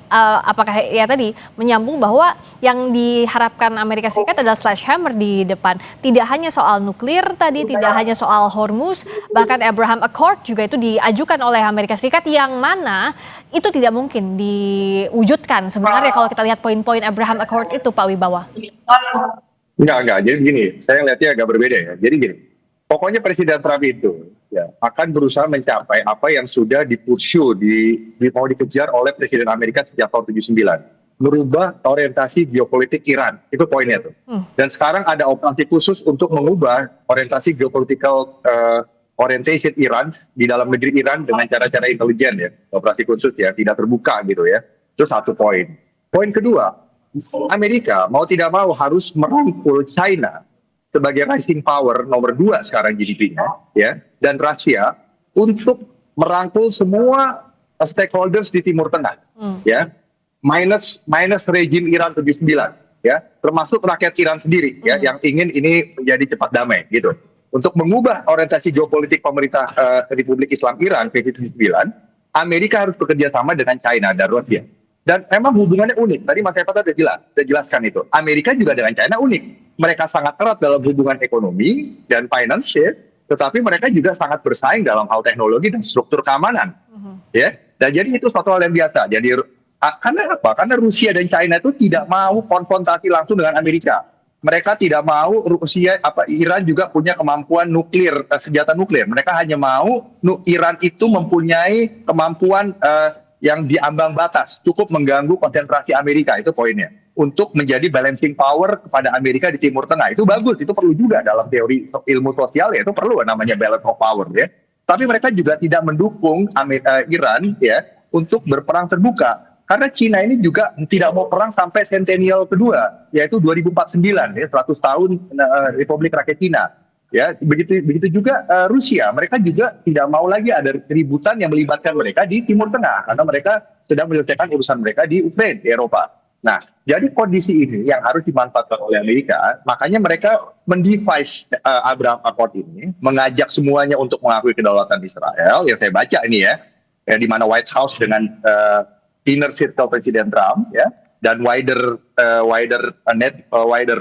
apakah ya tadi menyambung bahwa yang diharapkan Amerika Serikat adalah sledgehammer di depan. Tidak hanya soal nuklir tadi, tidak hanya soal Hormuz, bahkan Abraham Accord juga itu diajukan oleh Amerika Serikat yang mana itu tidak mungkin diwujudkan sebenarnya kalau kita lihat poin-poin Abraham Accord itu, Pak Wibawa. Enggak. Jadi begini, saya lihatnya agak berbeda ya. Jadi gini, pokoknya Presiden Trump itu ya akan berusaha mencapai apa yang sudah mau dikejar oleh Presiden Amerika sejak tahun 79, merubah orientasi geopolitik Iran. Itu poinnya tuh. Dan sekarang ada operasi khusus untuk mengubah orientasi geopolitical orientation Iran di dalam negeri Iran dengan cara-cara intelijen ya, operasi khusus ya, tidak terbuka gitu ya. Itu satu poin. Poin kedua, Amerika mau tidak mau harus merangkul China sebagai rising power nomor 2 sekarang GDP-nya, ya, dan Rusia untuk merangkul semua stakeholders di Timur Tengah, ya, minus rejim Iran 79, ya, termasuk rakyat Iran sendiri, ya, yang ingin ini menjadi cepat damai, gitu. Untuk mengubah orientasi geopolitik pemerintah Republik Islam Iran P79, Amerika harus bekerja sama dengan China dan Rusia. Dan memang hubungannya unik. Tadi Mas Eva sudah jelaskan itu. Amerika juga dengan China unik. Mereka sangat erat dalam hubungan ekonomi dan finance, tetapi mereka juga sangat bersaing dalam hal teknologi dan struktur keamanan. Ya, dan jadi itu suatu hal yang biasa. Jadi karena apa? Karena Rusia dan China itu tidak mau konfrontasi langsung dengan Amerika. Mereka tidak mau Iran juga punya kemampuan nuklir, senjata nuklir. Mereka hanya mau Iran itu mempunyai kemampuan yang diambang batas, cukup mengganggu konsentrasi Amerika, itu poinnya. untuk menjadi balancing power kepada Amerika di Timur Tengah. Itu bagus, itu perlu juga dalam teori ilmu sosial ya, itu perlu namanya balance of power ya. Tapi mereka juga tidak mendukung Iran ya untuk berperang terbuka. Karena Cina ini juga tidak mau perang sampai sentennial kedua, yaitu 2049 ya, 100 tahun Republik Rakyat Cina. Ya, begitu juga Rusia, mereka juga tidak mau lagi ada keributan yang melibatkan mereka di Timur Tengah karena mereka sedang menyelesaikan urusan mereka di Ukraina, di Eropa. Nah, jadi kondisi ini yang harus dimanfaatkan oleh Amerika, makanya mereka mendevice Abraham Accord ini, mengajak semuanya untuk mengakui kedaulatan Israel, yang saya baca ini ya di mana White House dengan inner circle Presiden Trump, ya, dan wider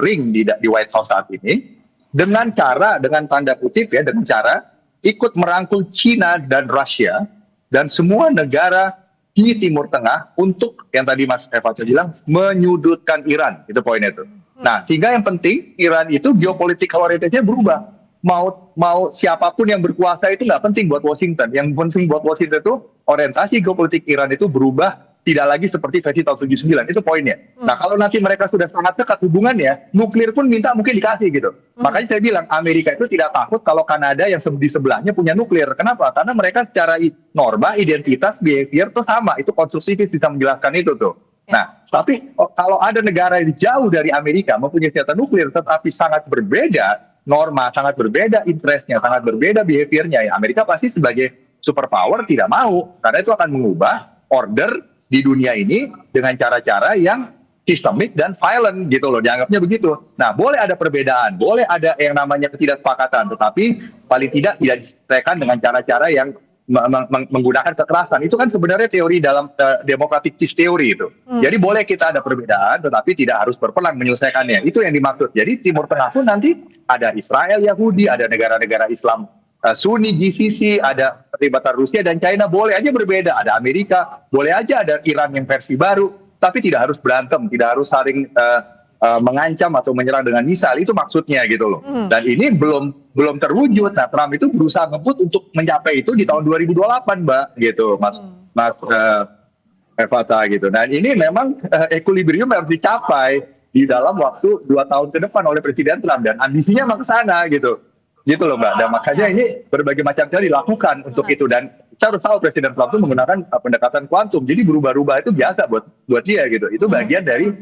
ring di White House saat ini, dengan tanda kutip ya, dengan cara ikut merangkul Cina dan Rusia dan semua negara di Timur Tengah untuk yang tadi Mas Eva bilang menyudutkan Iran, itu poinnya itu. Nah, sehingga yang penting Iran itu geopolitical orientasinya berubah. Mau siapapun yang berkuasa itu nggak penting buat Washington. Yang penting buat Washington itu orientasi geopolitik Iran itu berubah, tidak lagi seperti versi tahun 79, itu poinnya. Nah, kalau nanti mereka sudah sangat dekat hubungannya, nuklir pun minta mungkin dikasih gitu. Makanya saya bilang Amerika itu tidak takut kalau Kanada yang di sebelahnya punya nuklir. Kenapa? Karena mereka secara norma, identitas, behavior itu sama. Itu konstruktivis bisa menjelaskan itu tuh. Nah, tapi kalau ada negara yang jauh dari Amerika mempunyai senjata nuklir tetapi sangat berbeda norma, sangat berbeda interestnya, sangat berbeda behaviornya, ya Amerika pasti sebagai superpower tidak mau, karena itu akan mengubah order di dunia ini dengan cara-cara yang sistemik dan violent gitu loh, dianggapnya begitu. Nah, boleh ada perbedaan, boleh ada yang namanya ketidaksepakatan, tetapi paling tidak diselesaikan dengan cara-cara yang menggunakan kekerasan. Itu kan sebenarnya teori dalam democratic peace theory itu. Jadi boleh kita ada perbedaan, tetapi tidak harus berperang menyelesaikannya. Itu yang dimaksud. Jadi Timur Tengah pun nanti ada Israel, Yahudi, ada negara-negara Islam Sunni, GCC, ada keterlibatan Rusia dan China, boleh aja berbeda. Ada Amerika, boleh aja ada Iran yang versi baru, tapi tidak harus berantem, tidak harus saling mengancam atau menyerang dengan misal. Itu maksudnya gitu loh. Dan ini belum terwujud. Nah, Trump itu berusaha ngebut untuk mencapai itu di tahun 2028, Mbak, gitu, Mas Evata gitu. Dan ini memang equilibrium harus dicapai di dalam waktu 2 tahun ke depan oleh Presiden Trump, dan ambisinya memang ke sana gitu. Gitu loh, Mbak. Dan makanya ini berbagai macam cara dilakukan untuk itu. Dan kita harus tahu Presiden Trump itu menggunakan pendekatan kuantum. Jadi berubah-ubah itu biasa buat dia gitu. Itu bagian dari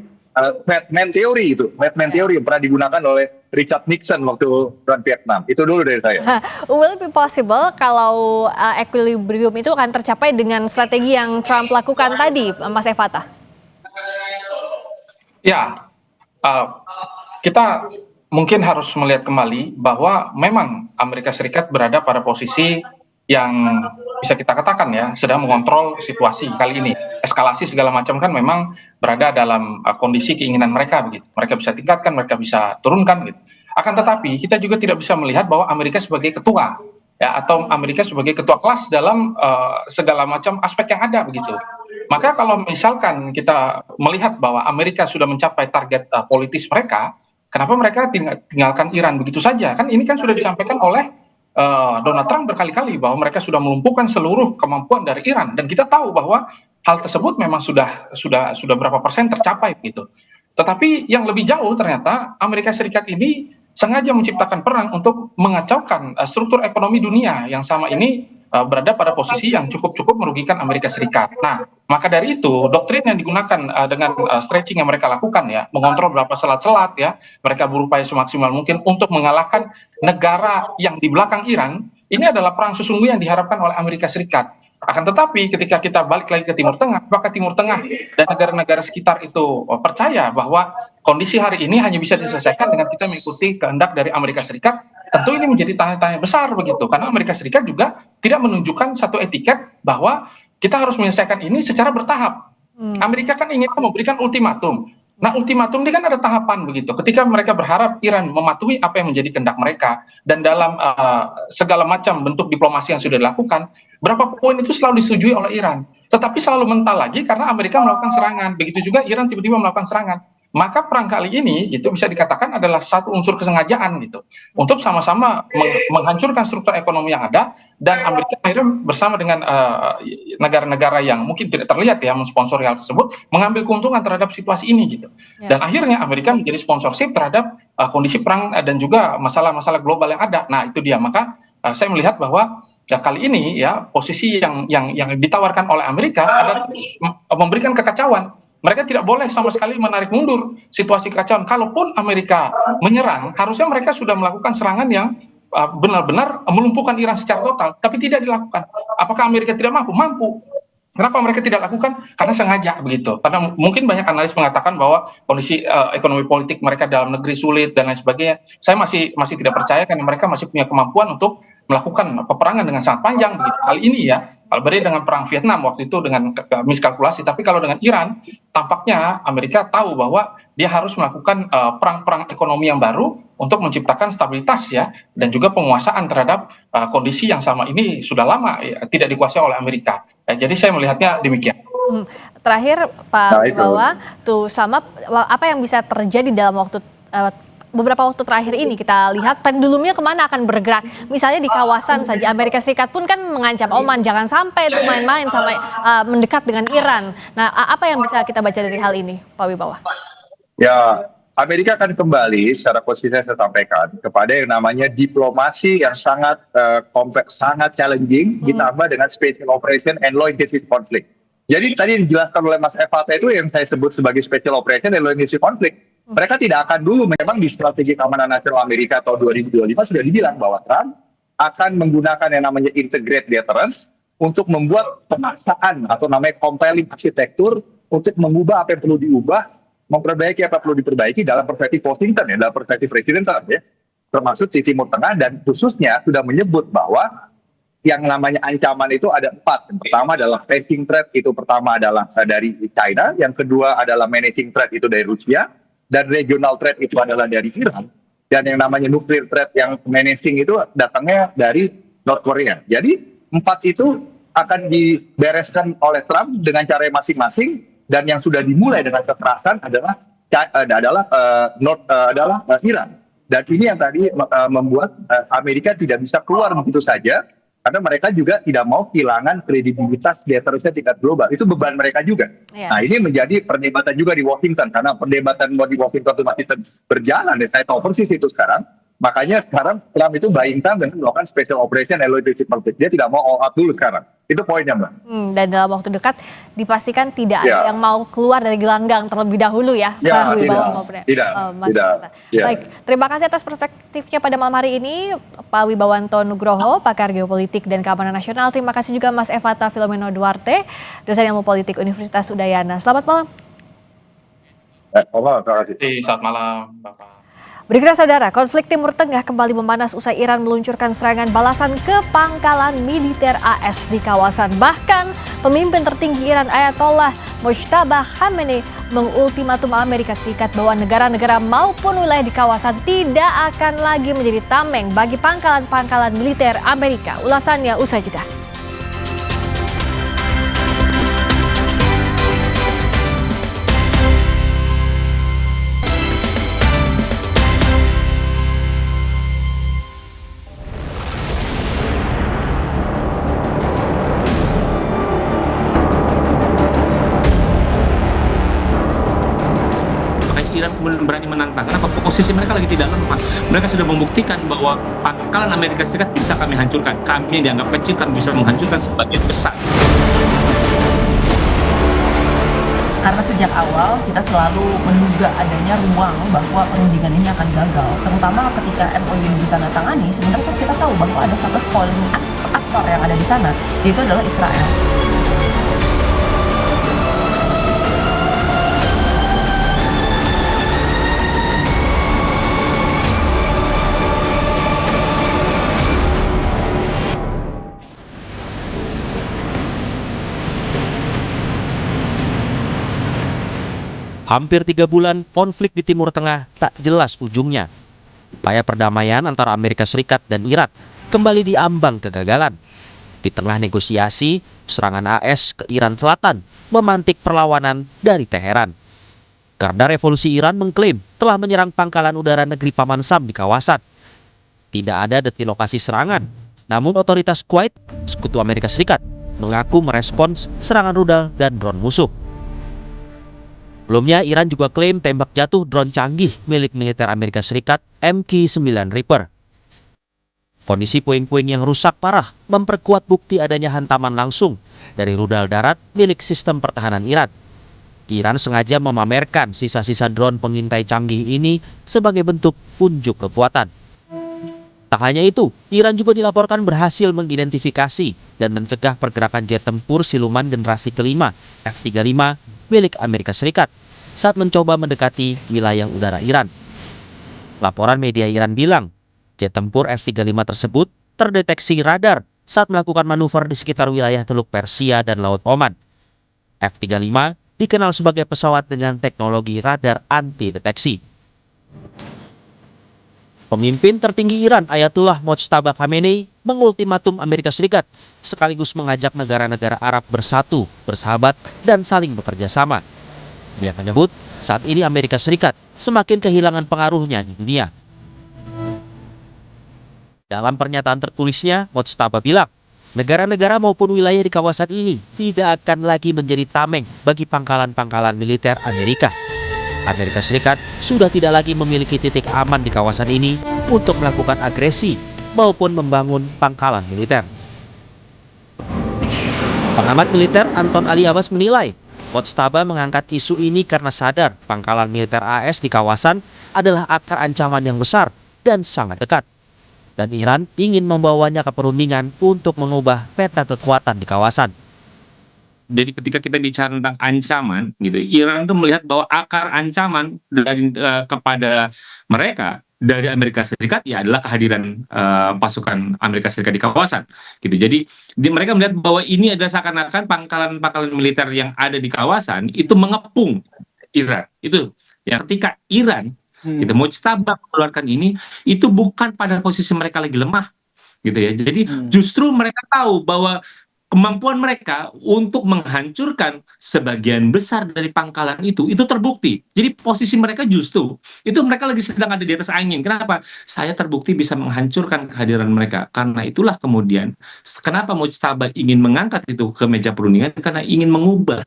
Madman Theory itu. Madman Theory yang pernah digunakan oleh Richard Nixon waktu perang Vietnam. Itu dulu dari saya. Will it be possible kalau equilibrium itu akan tercapai dengan strategi yang Trump lakukan tadi, Mas Evata? Ya, kita mungkin harus melihat kembali bahwa memang Amerika Serikat berada pada posisi yang bisa kita katakan ya sedang mengontrol situasi kali ini. Eskalasi segala macam kan memang berada dalam kondisi keinginan mereka begitu. Mereka bisa tingkatkan, mereka bisa turunkan gitu. Akan tetapi kita juga tidak bisa melihat bahwa Amerika sebagai ketua ya, atau Amerika sebagai ketua kelas dalam segala macam aspek yang ada begitu. Maka kalau misalkan kita melihat bahwa Amerika sudah mencapai target politis mereka, kenapa mereka tinggalkan Iran begitu saja? Kan ini kan sudah disampaikan oleh Donald Trump berkali-kali bahwa mereka sudah melumpuhkan seluruh kemampuan dari Iran, dan kita tahu bahwa hal tersebut memang sudah berapa persen tercapai gitu. Tetapi yang lebih jauh ternyata Amerika Serikat ini sengaja menciptakan perang untuk mengacaukan struktur ekonomi dunia yang sama ini berada pada posisi yang cukup merugikan Amerika Serikat. Nah, maka dari itu doktrin yang digunakan dengan stretching yang mereka lakukan ya, mengontrol berapa selat-selat ya, mereka berupaya semaksimal mungkin untuk mengalahkan negara yang di belakang Iran. Ini adalah perang sesungguhnya yang diharapkan oleh Amerika Serikat. Akan tetapi ketika kita balik lagi ke Timur Tengah, apakah Timur Tengah dan negara-negara sekitar itu percaya bahwa kondisi hari ini hanya bisa diselesaikan dengan kita mengikuti kehendak dari Amerika Serikat? Tentu ini menjadi tanya-tanya besar begitu, karena Amerika Serikat juga tidak menunjukkan satu etiket bahwa kita harus menyelesaikan ini secara bertahap. Amerika kan ingin memberikan ultimatum. Nah, ultimatum ini kan ada tahapan begitu. Ketika mereka berharap Iran mematuhi apa yang menjadi kehendak mereka, dan dalam segala macam bentuk diplomasi yang sudah dilakukan, berapa poin itu selalu disetujui oleh Iran. Tetapi selalu mental lagi karena Amerika melakukan serangan. Begitu juga Iran tiba-tiba melakukan serangan. maka perang kali ini itu bisa dikatakan adalah satu unsur kesengajaan gitu untuk sama-sama menghancurkan struktur ekonomi yang ada, dan Amerika akhirnya bersama dengan negara-negara yang mungkin tidak terlihat ya mensponsori hal tersebut mengambil keuntungan terhadap situasi ini gitu. Dan akhirnya Amerika menjadi sponsorship terhadap kondisi perang dan juga masalah-masalah global yang ada. Nah, itu dia. Maka saya melihat bahwa ya kali ini ya posisi yang ditawarkan oleh Amerika adalah terus memberikan kekacauan. Mereka tidak boleh sama sekali menarik mundur situasi kekacauan. Kalaupun Amerika menyerang, harusnya mereka sudah melakukan serangan yang benar-benar melumpuhkan Iran secara total, tapi tidak dilakukan. Apakah Amerika tidak mampu? Mampu. Kenapa mereka tidak lakukan? Karena sengaja begitu. Karena mungkin banyak analis mengatakan bahwa kondisi ekonomi politik mereka dalam negeri sulit dan lain sebagainya. Saya masih tidak percaya karena mereka masih punya kemampuan untuk melakukan peperangan dengan sangat panjang begitu. Kali ini ya, kalau beda dengan perang Vietnam waktu itu dengan miskalkulasi, tapi kalau dengan Iran tampaknya Amerika tahu bahwa dia harus melakukan perang-perang ekonomi yang baru untuk menciptakan stabilitas ya, dan juga penguasaan terhadap kondisi yang sama ini sudah lama ya, tidak dikuasai oleh Amerika. Jadi saya melihatnya demikian. Terakhir Pak Wibawa, tuh sama apa yang bisa terjadi dalam beberapa waktu terakhir ini, kita lihat pendulumnya kemana akan bergerak. Misalnya di kawasan saja, Amerika Serikat pun kan mengancam Oman jangan sampai itu main-main sampai mendekat dengan Iran. Nah, apa yang bisa kita baca dari hal ini, Pak Wibawa? Ya, Amerika akan kembali secara konsisten saya sampaikan kepada yang namanya diplomasi yang sangat kompleks, sangat challenging, ditambah dengan special operation and low intensity conflict. Jadi tadi yang dijelaskan oleh Mas Evat itu yang saya sebut sebagai special operation and low intensity conflict. Mereka tidak akan dulu, memang di strategi keamanan nasional Amerika tahun 2025 sudah dibilang bahwa Trump akan menggunakan yang namanya integrated deterrence untuk membuat pemaksaan atau namanya compelling arsitektur untuk mengubah apa yang perlu diubah, memperbaiki apa yang perlu diperbaiki dalam perspektif Washington ya, dalam perspektif presiden ya, termasuk di Timur Tengah, dan khususnya sudah menyebut bahwa yang namanya ancaman itu ada 4. Yang pertama adalah facing threat, itu pertama adalah dari China, yang kedua adalah managing threat itu dari Rusia, dan regional threat itu adalah dari Iran, dan yang namanya nuclear threat yang managing itu datangnya dari North Korea. Jadi 4 itu akan dibereskan oleh Trump dengan cara masing-masing, dan yang sudah dimulai dengan kekerasan adalah Iran. Dan ini yang tadi membuat Amerika tidak bisa keluar begitu saja, karena mereka juga tidak mau kehilangan kredibilitas deterrence tingkat global. Itu beban mereka juga. Nah, ini menjadi perdebatan juga di Washington, karena perdebatan di Washington itu masih berjalan. Saya tahu persis itu sekarang. Makanya sekarang Trump itu buying time dengan melakukan special operation and low intensity conflict. Dia tidak mau all out dulu sekarang. Itu poinnya, Mbak. Dan dalam waktu dekat dipastikan tidak ada yang mau keluar dari gelanggang terlebih dahulu ya. Tidak. Baik, terima kasih atas perspektifnya pada malam hari ini, Pak Wibawanto Nugroho, pakar geopolitik dan keamanan nasional. Terima kasih juga Mas Evata Filomeno Duarte, dosen ilmu politik Universitas Udayana. Selamat malam. Terima kasih. Selamat malam, Bapak. Berikutnya saudara, konflik Timur Tengah kembali memanas usai Iran meluncurkan serangan balasan ke pangkalan militer AS di kawasan. Bahkan pemimpin tertinggi Iran Ayatollah Mojtaba Khamenei mengultimatum Amerika Serikat bahwa negara-negara maupun wilayah di kawasan tidak akan lagi menjadi tameng bagi pangkalan-pangkalan militer Amerika. Ulasannya usai jeda. Iran berani menantang karena posisi mereka lagi tidak lemah. Mereka sudah membuktikan bahwa pangkalan Amerika Serikat bisa kami hancurkan. Kami yang dianggap kecil kan bisa menghancurkan sebagian besar. Karena sejak awal kita selalu menduga adanya ruang bahwa perundingan ini akan gagal, terutama ketika MOU ini ditandatangani. Sebenarnya kan kita tahu bahwa ada satu spoiling aktor yang ada di sana, yaitu adalah Israel. Hampir 3 bulan konflik di Timur Tengah tak jelas ujungnya. Upaya perdamaian antara Amerika Serikat dan Iran kembali diambang kegagalan. Di tengah negosiasi, serangan AS ke Iran Selatan memantik perlawanan dari Teheran. Garda Revolusi Iran mengklaim telah menyerang pangkalan udara negeri Paman Sam di kawasan. Tidak ada detil lokasi serangan, namun otoritas Kuwait, sekutu Amerika Serikat, mengaku merespons serangan rudal dan drone musuh. Sebelumnya, Iran juga klaim tembak jatuh drone canggih milik militer Amerika Serikat MQ-9 Reaper. Kondisi puing-puing yang rusak parah memperkuat bukti adanya hantaman langsung dari rudal darat milik sistem pertahanan Iran. Iran sengaja memamerkan sisa-sisa drone pengintai canggih ini sebagai bentuk unjuk kekuatan. Tak hanya itu, Iran juga dilaporkan berhasil mengidentifikasi dan mencegah pergerakan jet tempur siluman generasi kelima F-35 milik Amerika Serikat saat mencoba mendekati wilayah udara Iran. Laporan media Iran bilang, jet tempur F-35 tersebut terdeteksi radar saat melakukan manuver di sekitar wilayah Teluk Persia dan Laut Oman. F-35 dikenal sebagai pesawat dengan teknologi radar anti-deteksi. Pemimpin tertinggi Iran Ayatullah Mojtaba Khamenei mengultimatum Amerika Serikat sekaligus mengajak negara-negara Arab bersatu, bersahabat, dan saling bekerja sama. Dia menyebut saat ini Amerika Serikat semakin kehilangan pengaruhnya di dunia. Dalam pernyataan tertulisnya, Mojtaba bilang, negara-negara maupun wilayah di kawasan ini tidak akan lagi menjadi tameng bagi pangkalan-pangkalan militer Amerika. Amerika Serikat sudah tidak lagi memiliki titik aman di kawasan ini untuk melakukan agresi maupun membangun pangkalan militer. Pengamat militer Anton Ali Abbas menilai, Mojtaba mengangkat isu ini karena sadar pangkalan militer AS di kawasan adalah akar ancaman yang besar dan sangat dekat. Dan Iran ingin membawanya ke perundingan untuk mengubah peta kekuatan di kawasan. Jadi ketika kita bicara tentang ancaman, gitu, Iran tuh melihat bahwa akar ancaman dari kepada mereka dari Amerika Serikat ya adalah kehadiran pasukan Amerika Serikat di kawasan, gitu. Jadi mereka melihat bahwa ini adalah seakan-akan pangkalan-pangkalan militer yang ada di kawasan itu mengepung Iran. Itu ya, ketika Iran gitu Mojtaba mengeluarkan ini, itu bukan pada posisi mereka lagi lemah, gitu ya. Jadi justru mereka tahu bahwa kemampuan mereka untuk menghancurkan sebagian besar dari pangkalan itu terbukti. Jadi posisi mereka justru itu mereka lagi sedang ada di atas angin. Kenapa? Saya terbukti bisa menghancurkan kehadiran mereka. Karena itulah kemudian kenapa Mojtaba ingin mengangkat itu ke meja perundingan, karena ingin mengubah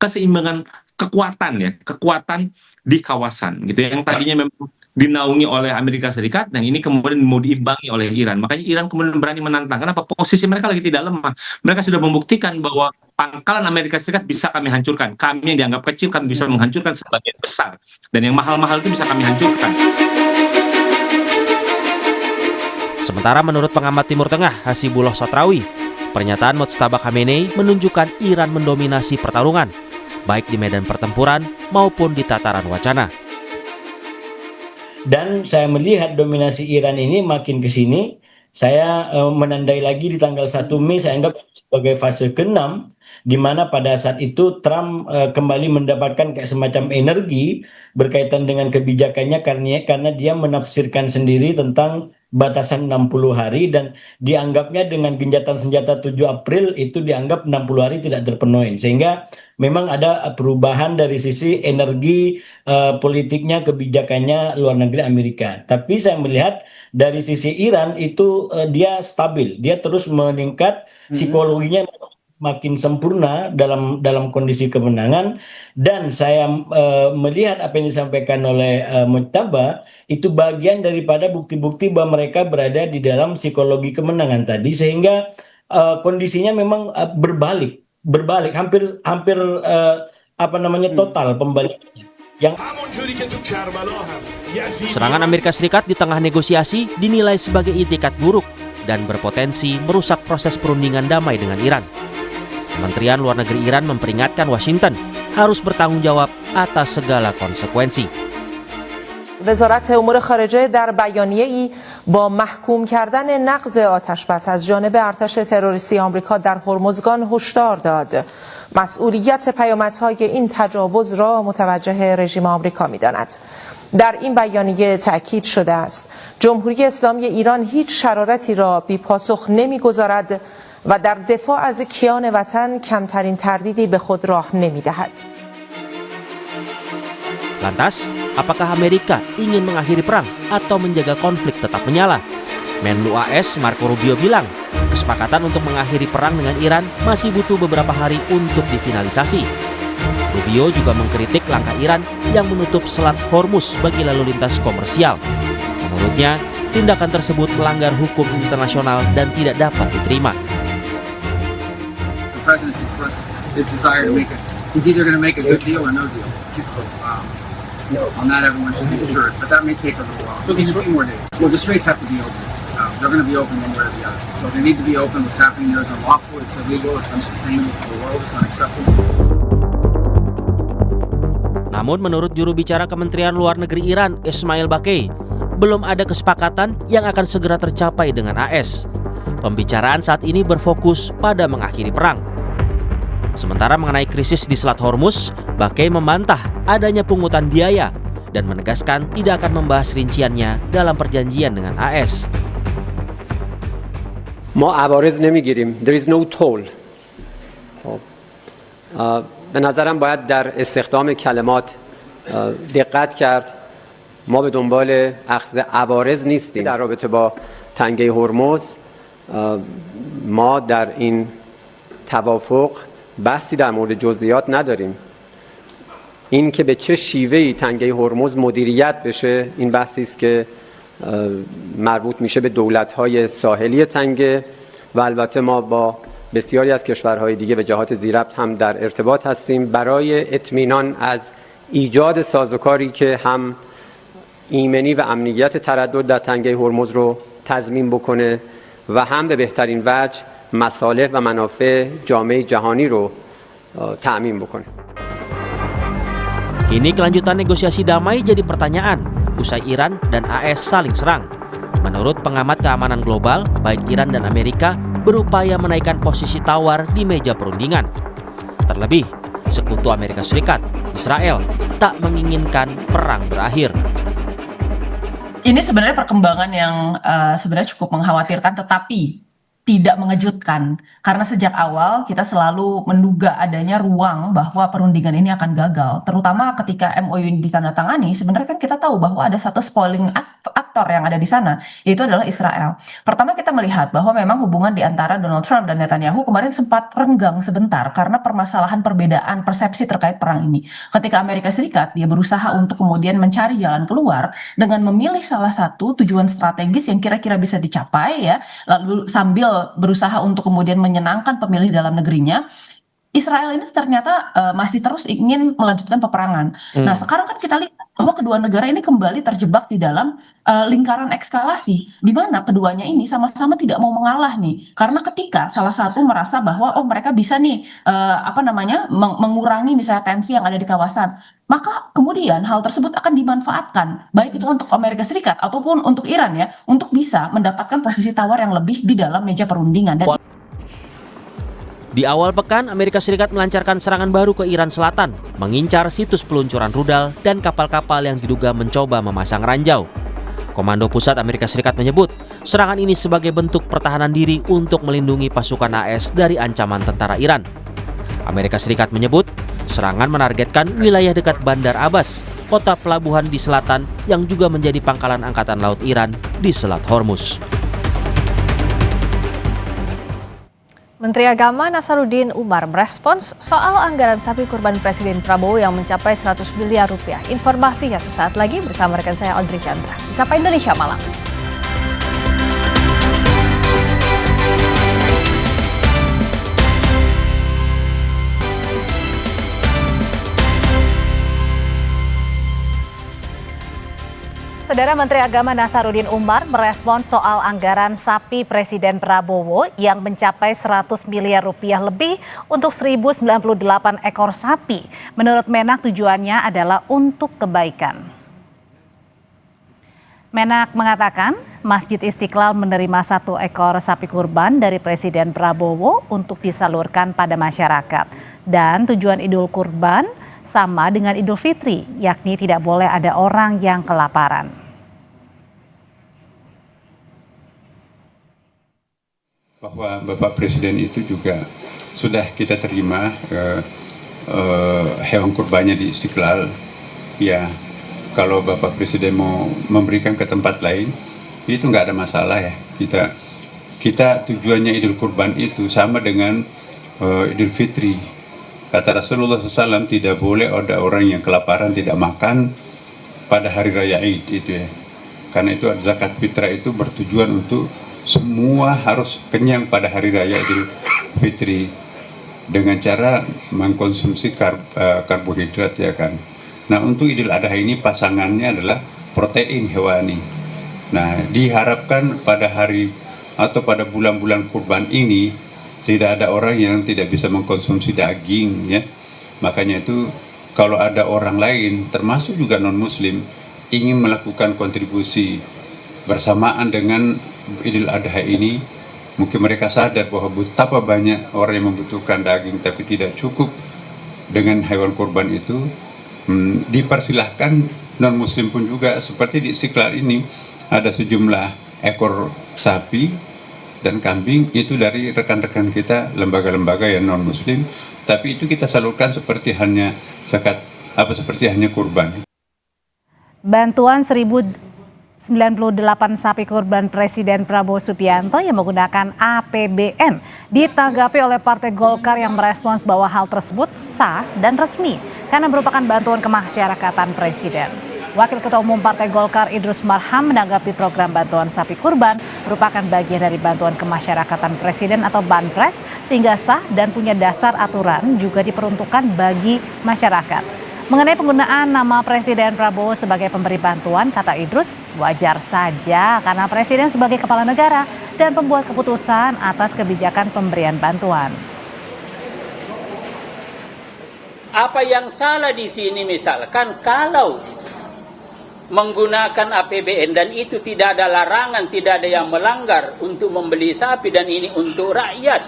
keseimbangan kekuatan di kawasan, gitu ya, yang tadinya memang dinaungi oleh Amerika Serikat dan ini kemudian mau diimbangi oleh Iran. Makanya Iran kemudian berani menantang. Kenapa? Posisi mereka lagi tidak lemah. Mereka sudah membuktikan bahwa pangkalan Amerika Serikat bisa kami hancurkan. Kami yang dianggap kecil kami bisa menghancurkan sebagian besar. Dan yang mahal-mahal itu bisa kami hancurkan. Sementara menurut pengamat Timur Tengah Hasibullah Satrawi, pernyataan Mojtaba Khamenei menunjukkan Iran mendominasi pertarungan, baik di medan pertempuran maupun di tataran wacana. Dan saya melihat dominasi Iran ini makin ke sini, saya menandai lagi di tanggal 1 Mei, saya anggap sebagai fase ke-6, di mana pada saat itu Trump kembali mendapatkan kayak semacam energi berkaitan dengan kebijakannya karena dia menafsirkan sendiri tentang batasan 60 hari dan dianggapnya dengan genjatan senjata 7 April itu dianggap 60 hari tidak terpenuhi, sehingga memang ada perubahan dari sisi energi politiknya, kebijakannya luar negeri Amerika. Tapi saya melihat dari sisi Iran itu dia stabil, dia terus meningkat, psikologinya makin sempurna dalam kondisi kemenangan, dan saya melihat apa yang disampaikan oleh Mojtaba itu bagian daripada bukti-bukti bahwa mereka berada di dalam psikologi kemenangan tadi, sehingga kondisinya memang berbalik hampir total pembalikannya. Serangan Amerika Serikat di tengah negosiasi dinilai sebagai itikat buruk dan berpotensi merusak proses perundingan damai dengan Iran. Kementerian Luar Negeri Iran memperingatkan Washington harus bertanggung jawab atas segala konsekuensi. وزارت امور خارجه در بیانیه‌ای با محکوم کردن نقض آتشبس از جانب ارتش تروریستی آمریکا در هرمزگان هشدار داد. مسئولیت پیامدهای این تجاوز را متوجه رژیم آمریکا می‌داند. در این بیانیه تأکید شده است جمهوری اسلامی ایران هیچ شرارتی را بی‌پاسخ نمی‌گذارد و در دفاع از کیان وطن کمترین تردیدی به خود راه نمی‌دهد. Lantas, apakah Amerika ingin mengakhiri perang atau menjaga konflik tetap menyala? Menlu AS Marco Rubio bilang, kesepakatan untuk mengakhiri perang dengan Iran masih butuh beberapa hari untuk difinalisasi. Rubio juga mengkritik langkah Iran yang menutup Selat Hormuz bagi lalu lintas komersial. Menurutnya, tindakan tersebut melanggar hukum internasional dan tidak dapat diterima. The president expressed his desire to make it. He's either going to make a good deal or no deal. So, on that, everyone should be assured. But that may take a little while. Maybe a few more days. Well, the straits have to be open. They're going to be open one way or the other. So they need to be open. What's happening there is unlawful. It's illegal. It's unsustainable for the world. It's unacceptable. Namun menurut juru bicara Kementerian Luar Negeri Iran, Ismail Baqei, belum ada kesepakatan yang akan segera tercapai dengan AS. Pembicaraan saat ini berfokus pada mengakhiri perang. Sementara mengenai krisis di Selat Hormuz, Baqei membantah adanya pungutan biaya dan menegaskan tidak akan membahas rinciannya dalam perjanjian dengan AS. ما عوارض نمیگیریم. There is no toll. به نظرم باید در استخدام کلمات دقت کرد. ما به دنبال اخذ عوارض نیستیم. در رابطه با تنگه هرمز ما در این توافق بحثی در مورد جزئیات نداریم. این که به چه شیوهی تنگه هرمز مدیریت بشه این بحثی است که مربوط میشه به دولت‌های ساحلی تنگه و البته ما با بسیاری از کشورهای دیگه به جهات ذی‌ربط هم در ارتباط هستیم برای اطمینان از ایجاد سازوکاری که هم ایمنی و امنیت تردد در تنگه هرمز رو تضمین بکنه و هم به بهترین وجه مصالح و منافع جامعه جهانی رو تأمین بکنه. Kini kelanjutan negosiasi damai jadi pertanyaan usai Iran dan AS saling serang. Menurut pengamat keamanan global, baik Iran dan Amerika berupaya menaikkan posisi tawar di meja perundingan. Terlebih, sekutu Amerika Serikat, Israel, tak menginginkan perang berakhir. Ini sebenarnya perkembangan yang sebenarnya cukup mengkhawatirkan, tetapi tidak mengejutkan, karena sejak awal kita selalu menduga adanya ruang bahwa perundingan ini akan gagal, terutama ketika MOU ini ditandatangani. Sebenarnya kan kita tahu bahwa ada satu spoiling aktor yang ada di sana, yaitu adalah Israel. Pertama kita melihat bahwa memang hubungan di antara Donald Trump dan Netanyahu kemarin sempat renggang sebentar karena permasalahan perbedaan persepsi terkait perang ini. Ketika Amerika Serikat dia berusaha untuk kemudian mencari jalan keluar dengan memilih salah satu tujuan strategis yang kira-kira bisa dicapai, ya, lalu sambil berusaha untuk kemudian menyenangkan pemilih dalam negerinya, Israel ini ternyata masih terus ingin melanjutkan peperangan. Nah, sekarang kan kita lihat bahwa kedua negara ini kembali terjebak di dalam lingkaran eskalasi, di mana keduanya ini sama-sama tidak mau mengalah nih. Karena ketika salah satu merasa bahwa mereka bisa nih mengurangi misalnya tensi yang ada di kawasan, maka kemudian hal tersebut akan dimanfaatkan, baik itu untuk Amerika Serikat ataupun untuk Iran, ya, untuk bisa mendapatkan posisi tawar yang lebih di dalam meja perundingan. Dan di awal pekan, Amerika Serikat melancarkan serangan baru ke Iran Selatan, mengincar situs peluncuran rudal dan kapal-kapal yang diduga mencoba memasang ranjau. Komando Pusat Amerika Serikat menyebut serangan ini sebagai bentuk pertahanan diri untuk melindungi pasukan AS dari ancaman tentara Iran. Amerika Serikat menyebut serangan menargetkan wilayah dekat Bandar Abbas, kota pelabuhan di selatan yang juga menjadi pangkalan Angkatan Laut Iran di Selat Hormuz. Menteri Agama Nasaruddin Umar merespons soal anggaran sapi kurban Presiden Prabowo yang mencapai 100 miliar rupiah. Informasinya sesaat lagi bersama rekan saya Audrey Chandra di Sapa Indonesia Malam. Saudara, Menteri Agama Nasaruddin Umar merespons soal anggaran sapi Presiden Prabowo yang mencapai 100 miliar rupiah lebih untuk 1098 ekor sapi. Menurut Menak tujuannya adalah untuk kebaikan. Menak mengatakan Masjid Istiqlal menerima 1 ekor sapi kurban dari Presiden Prabowo untuk disalurkan pada masyarakat. Dan tujuan Idul Kurban sama dengan Idul Fitri, yakni tidak boleh ada orang yang kelaparan. Bahwa Bapak Presiden itu juga sudah kita terima hewan kurbannya di Istiqlal ya kalau Bapak Presiden mau memberikan ke tempat lain, itu nggak ada masalah ya. Kita tujuannya Idul Kurban itu sama dengan Idul Fitri. Kata Rasulullah SAW, tidak boleh ada orang yang kelaparan tidak makan pada hari raya Id itu ya. Karena itu zakat fitrah itu bertujuan untuk semua harus kenyang pada hari raya Idul Fitri dengan cara mengkonsumsi karbohidrat ya kan. Nah, untuk Idul Adha ini pasangannya adalah protein hewani. Nah, diharapkan pada hari atau pada bulan-bulan kurban ini tidak ada orang yang tidak bisa mengkonsumsi daging ya. Makanya itu kalau ada orang lain termasuk juga non-muslim ingin melakukan kontribusi bersamaan dengan Idul Adha ini, mungkin mereka sadar bahwa betapa banyak orang yang membutuhkan daging tapi tidak cukup dengan hewan kurban itu. Dipersilahkan non-muslim pun juga, seperti di Istiqlal ini ada sejumlah ekor sapi dan kambing itu dari rekan-rekan kita lembaga-lembaga yang non-muslim, tapi itu kita salurkan seperti hanya zakat seperti hanya kurban. Bantuan 1098 sapi kurban Presiden Prabowo Subianto yang menggunakan APBN ditanggapi oleh Partai Golkar yang merespons bahwa hal tersebut sah dan resmi karena merupakan bantuan kemasyarakatan Presiden. Wakil Ketua Umum Partai Golkar Idrus Marham menanggapi program bantuan sapi kurban merupakan bagian dari bantuan kemasyarakatan Presiden atau Banpres sehingga sah dan punya dasar aturan juga diperuntukkan bagi masyarakat. Mengenai penggunaan nama Presiden Prabowo sebagai pemberi bantuan, kata Idrus, wajar saja karena Presiden sebagai kepala negara dan pembuat keputusan atas kebijakan pemberian bantuan. Apa yang salah di sini misalkan kalau menggunakan APBN dan itu tidak ada larangan, tidak ada yang melanggar untuk membeli sapi dan ini untuk rakyat.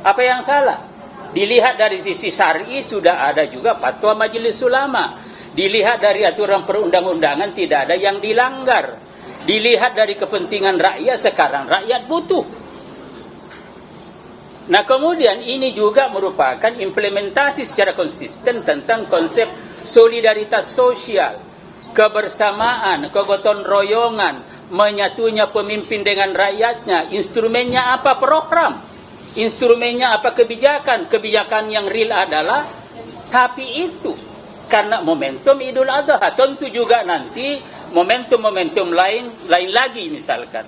Apa yang salah? Dilihat dari sisi syar'i sudah ada juga fatwa Majelis Ulama. Dilihat dari aturan perundang-undangan tidak ada yang dilanggar. Dilihat dari kepentingan rakyat, sekarang rakyat butuh. Nah, kemudian ini juga merupakan implementasi secara konsisten tentang konsep solidaritas sosial, kebersamaan, kegotong royongan, menyatunya pemimpin dengan rakyatnya. Instrumennya apa? Program. Instrumennya apa? Kebijakan. Kebijakan yang real adalah sapi itu. Karena momentum Idul Adha. Tentu juga nanti momentum-momentum lain lagi misalkan.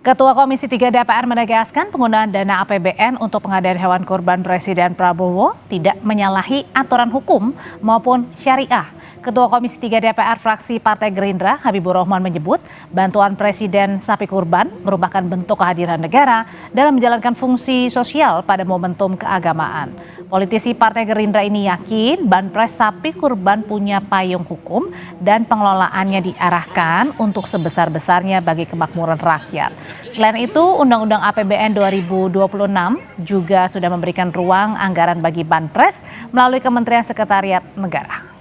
Ketua Komisi 3 DPR menegaskan penggunaan dana APBN untuk pengadaan hewan kurban Presiden Prabowo tidak menyalahi aturan hukum maupun syariah. Ketua Komisi 3 DPR fraksi Partai Gerindra Habibur Rahman menyebut bantuan Presiden sapi kurban merupakan bentuk kehadiran negara dalam menjalankan fungsi sosial pada momentum keagamaan. Politisi Partai Gerindra ini yakin banpres sapi kurban punya payung hukum dan pengelolaannya diarahkan untuk sebesar-besarnya bagi kemakmuran rakyat. Selain itu, Undang-Undang APBN 2026 juga sudah memberikan ruang anggaran bagi banpres melalui Kementerian Sekretariat Negara.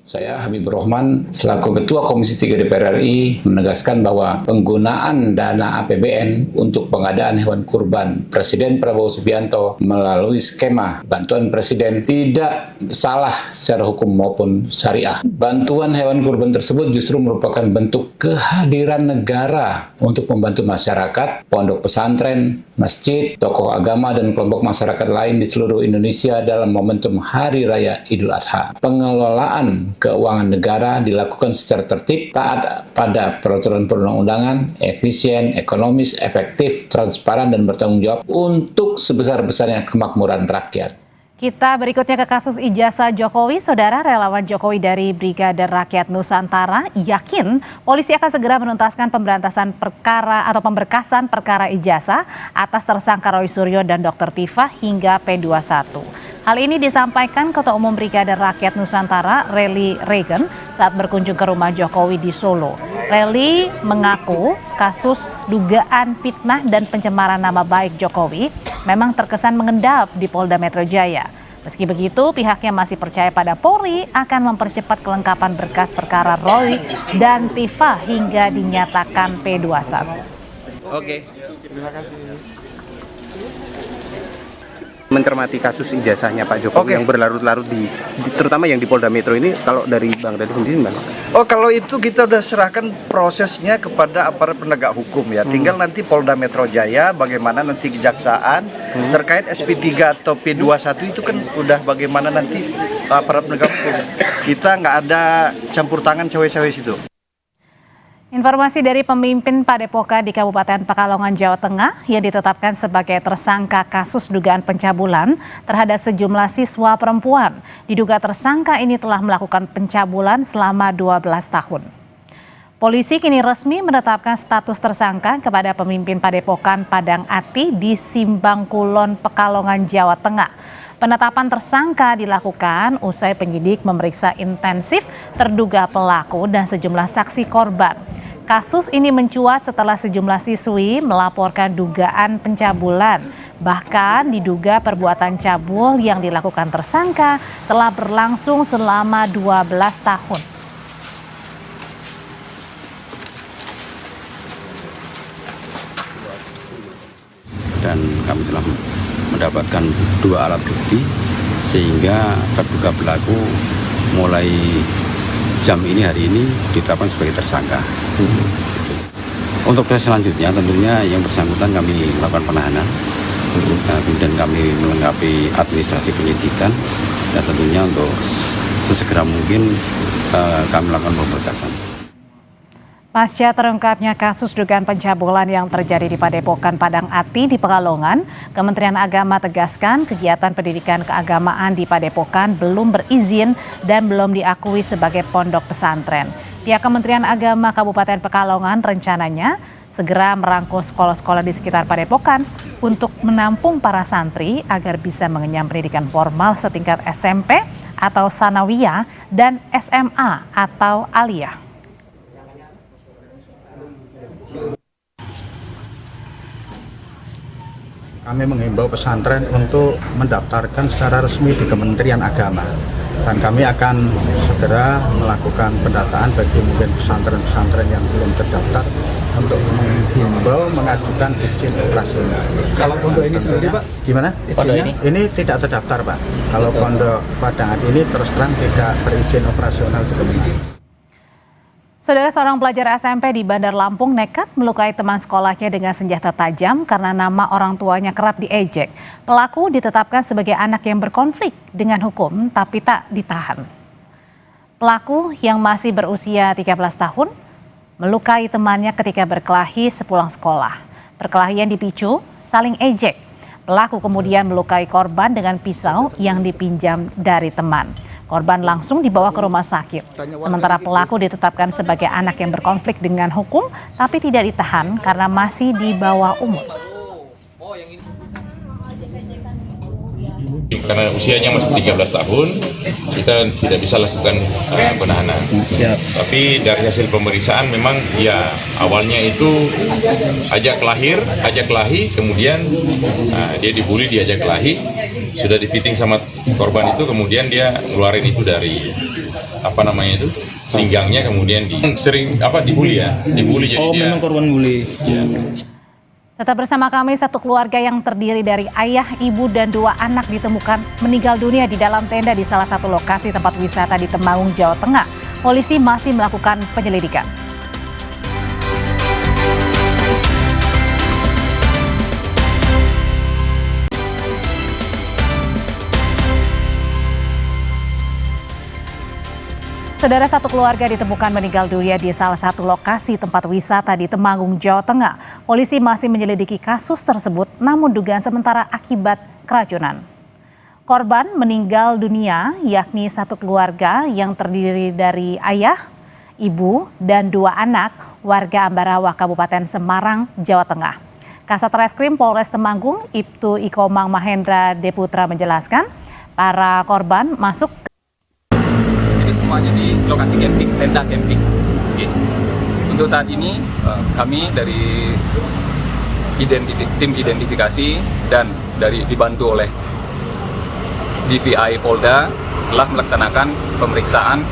Saya Habibur Rahman selaku Ketua Komisi 3 DPR RI menegaskan bahwa penggunaan dana APBN untuk pengadaan hewan kurban Presiden Prabowo Subianto melalui skema bantuan Presiden tidak salah secara hukum maupun syariah. Bantuan hewan kurban tersebut justru merupakan bentuk kehadiran negara untuk membantu masyarakat, pondok pesantren, masjid, tokoh agama, dan kelompok masyarakat lain di seluruh Indonesia dalam momentum Hari Raya Idul Adha. Pengelolaan keuangan negara dilakukan secara tertib, taat pada peraturan perundang-undangan, efisien, ekonomis, efektif, transparan, dan bertanggung jawab untuk sebesar-besarnya kemakmuran rakyat. Kita berikutnya ke kasus ijazah Jokowi. Saudara, relawan Jokowi dari Brigade Rakyat Nusantara yakin polisi akan segera menuntaskan pemberantasan perkara atau pemberkasan perkara ijazah atas tersangka Roy Suryo dan Dr. Tifa hingga P21. Hal ini disampaikan Ketua Umum Brigade Rakyat Nusantara, Rally Reagan, saat berkunjung ke rumah Jokowi di Solo. Rally mengaku kasus dugaan fitnah dan pencemaran nama baik Jokowi memang terkesan mengendap di Polda Metro Jaya. Meski begitu, pihaknya masih percaya pada Polri akan mempercepat kelengkapan berkas perkara Roy dan Tifa hingga dinyatakan P21. Oke, terima kasih. mencermati kasus ijazahnya Pak Jokowi yang berlarut-larut terutama yang di Polda Metro ini, kalau dari Bang Dadi sendiri gimana? Oh, kalau itu kita udah serahkan prosesnya kepada aparat penegak hukum ya. Tinggal nanti Polda Metro Jaya bagaimana nanti kejaksaan terkait SP3 atau P21 itu kan udah bagaimana nanti aparat penegak hukum. Kita nggak ada campur tangan cawe-cawe situ. Informasi dari pemimpin Padepokan di Kabupaten Pekalongan, Jawa Tengah yang ditetapkan sebagai tersangka kasus dugaan pencabulan terhadap sejumlah siswa perempuan. Diduga tersangka ini telah melakukan pencabulan selama 12 tahun. Polisi kini resmi menetapkan status tersangka kepada pemimpin Padepokan Padang Ati di Simbang Kulon, Pekalongan, Jawa Tengah. Penetapan tersangka dilakukan usai penyidik memeriksa intensif terduga pelaku dan sejumlah saksi korban. Kasus ini mencuat setelah sejumlah siswi melaporkan dugaan pencabulan. Bahkan diduga perbuatan cabul yang dilakukan tersangka telah berlangsung selama 12 tahun. Dan kami telah mendapatkan 2 alat bukti sehingga terduga pelaku mulai jam ini hari ini ditetapkan sebagai tersangka. Untuk proses selanjutnya tentunya yang bersangkutan kami lakukan penahanan, kemudian kami melengkapi administrasi penyidikan dan tentunya untuk sesegera mungkin kami lakukan pemberkasan. Pasca terungkapnya kasus dugaan pencabulan yang terjadi di Padepokan Padang Ati di Pekalongan, Kementerian Agama tegaskan kegiatan pendidikan keagamaan di Padepokan belum berizin dan belum diakui sebagai pondok pesantren. Pihak Kementerian Agama Kabupaten Pekalongan rencananya segera merangkul sekolah-sekolah di sekitar Padepokan untuk menampung para santri agar bisa mengenyam pendidikan formal setingkat SMP atau Sanawiyah dan SMA atau Aliyah. Kami menghimbau pesantren untuk mendaftarkan secara resmi di Kementerian Agama, dan kami akan segera melakukan pendataan bagi mungkin pesantren-pesantren yang belum terdaftar untuk menghimbau mengajukan izin operasional. Kalau pondok ini sendiri Pak? Gimana? Izinnya? Ini tidak terdaftar Pak. Kalau pondok Padang Ati ini terus terang tidak berizin operasional di Kementerian. Saudara, seorang pelajar SMP di Bandar Lampung nekat melukai teman sekolahnya dengan senjata tajam karena nama orang tuanya kerap diejek. Pelaku ditetapkan sebagai anak yang berkonflik dengan hukum tapi tak ditahan. Pelaku yang masih berusia 13 tahun melukai temannya ketika berkelahi sepulang sekolah. Perkelahian dipicu saling ejek. Pelaku kemudian melukai korban dengan pisau yang dipinjam dari teman. Korban langsung dibawa ke rumah sakit. Sementara pelaku ditetapkan sebagai anak yang berkonflik dengan hukum tapi tidak ditahan karena masih di bawah umur. Karena usianya masih 13 tahun, kita tidak bisa lakukan penahanan. Tapi dari hasil pemeriksaan memang ya awalnya itu ajak kelahi, kemudian dia dibully, diajak kelahi, sudah dipiting sama korban itu, kemudian dia keluarin itu dari pinggangnya, kemudian dibully jadi dia. Memang korban bully. Ya. Tetap bersama kami, satu keluarga yang terdiri dari ayah, ibu, dan 2 anak ditemukan meninggal dunia di dalam tenda di salah satu lokasi tempat wisata di Temanggung, Jawa Tengah. Polisi masih melakukan penyelidikan. Saudara, satu keluarga ditemukan meninggal dunia di salah satu lokasi tempat wisata di Temanggung, Jawa Tengah. Polisi masih menyelidiki kasus tersebut, namun dugaan sementara akibat keracunan. Korban meninggal dunia yakni satu keluarga yang terdiri dari ayah, ibu, dan 2 anak warga Ambarawa, Kabupaten Semarang, Jawa Tengah. Kasat Reskrim Polres Temanggung, Ibtu Ikomang Mahendra Deputra menjelaskan, para korban masuk semuanya di lokasi camping, tenda camping. Oke. Untuk saat ini kami dari tim identifikasi dan dibantu oleh DVI Polda telah melaksanakan pemeriksaan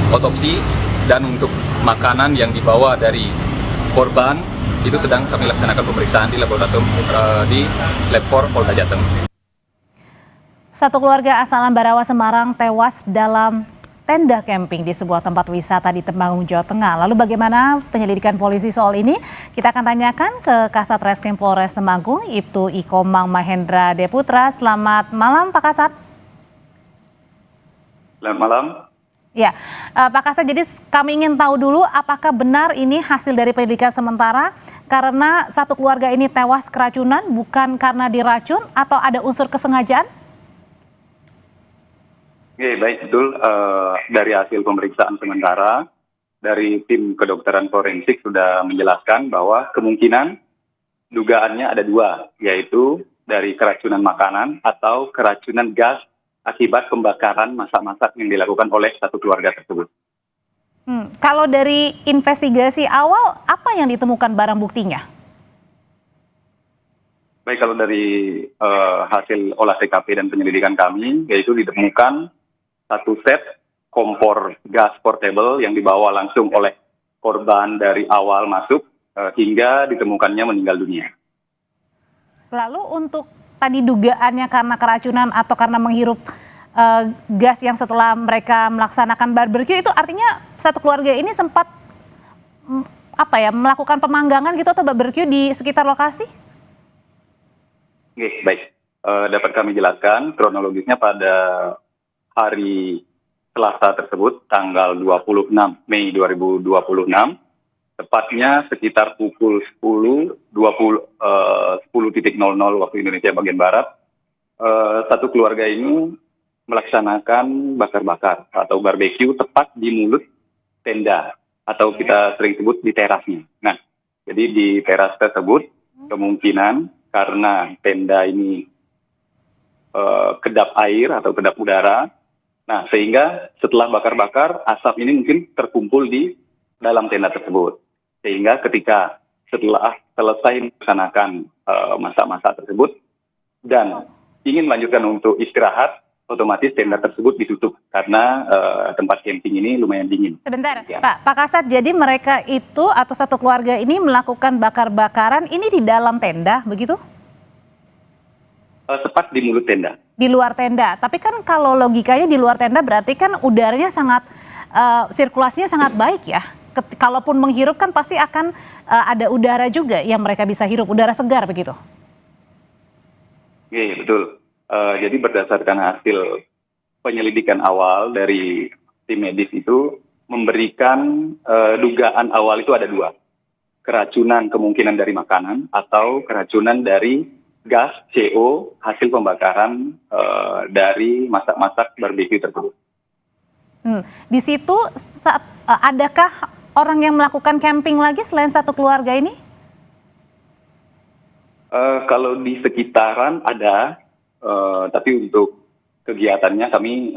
otopsi, dan untuk makanan yang dibawa dari korban itu sedang kami laksanakan pemeriksaan di laboratorium di Lab 4 Polda Jateng. Satu keluarga asal Ambarawa, Semarang tewas dalam tenda camping di sebuah tempat wisata di Temanggung, Jawa Tengah. Lalu bagaimana penyelidikan polisi soal ini? Kita akan tanyakan ke Kasat Reskrim Polres Temanggung, Ibtu Ikomang Mahendra Deputra. Selamat malam, Pak Kasat. Selamat malam. Ya, Pak Kasat, jadi kami ingin tahu dulu apakah benar ini hasil dari penyelidikan sementara karena satu keluarga ini tewas keracunan bukan karena diracun atau ada unsur kesengajaan? Oke, baik, betul. Dari hasil pemeriksaan sementara, dari tim kedokteran forensik sudah menjelaskan bahwa kemungkinan dugaannya ada dua, yaitu dari keracunan makanan atau keracunan gas akibat pembakaran masak-masak yang dilakukan oleh satu keluarga tersebut. Kalau dari investigasi awal, apa yang ditemukan barang buktinya? Baik, kalau dari hasil olah TKP dan penyelidikan kami, yaitu ditemukan satu set kompor gas portable yang dibawa langsung oleh korban dari awal masuk hingga ditemukannya meninggal dunia. Lalu untuk tadi dugaannya karena keracunan atau karena menghirup gas yang setelah mereka melaksanakan barbecue, itu artinya satu keluarga ini sempat melakukan pemanggangan gitu atau barbecue di sekitar lokasi? Oke, baik. Dapat kami jelaskan kronologisnya pada hari Selasa tersebut, tanggal 26 Mei 2026, tepatnya sekitar pukul 10.00 waktu Indonesia bagian Barat, satu keluarga ini melaksanakan bakar-bakar atau barbecue tepat di mulut tenda atau kita sering sebut di terasnya. Nah, jadi di teras tersebut kemungkinan karena tenda ini kedap air atau kedap udara, nah sehingga setelah bakar-bakar asap ini mungkin terkumpul di dalam tenda tersebut. Sehingga ketika setelah selesai melaksanakan masa-masa tersebut dan ingin melanjutkan untuk istirahat, otomatis tenda tersebut ditutup karena tempat camping ini lumayan dingin. Sebentar, ya. Pak Kasat, jadi mereka itu atau satu keluarga ini melakukan bakar-bakaran ini di dalam tenda, begitu? Tepat di mulut tenda. Di luar tenda, tapi kan kalau logikanya di luar tenda berarti kan udaranya sangat, sirkulasinya sangat baik ya. Kalaupun menghirup kan pasti akan ada udara juga yang mereka bisa hirup, udara segar begitu. Iya, betul. Jadi berdasarkan hasil penyelidikan awal dari tim medis itu memberikan dugaan awal itu ada dua. Keracunan kemungkinan dari makanan atau keracunan dari gas CO hasil pembakaran dari masak-masak barbecue tersebut. Di situ adakah orang yang melakukan camping lagi selain satu keluarga ini? Kalau di sekitaran ada, tapi untuk kegiatannya kami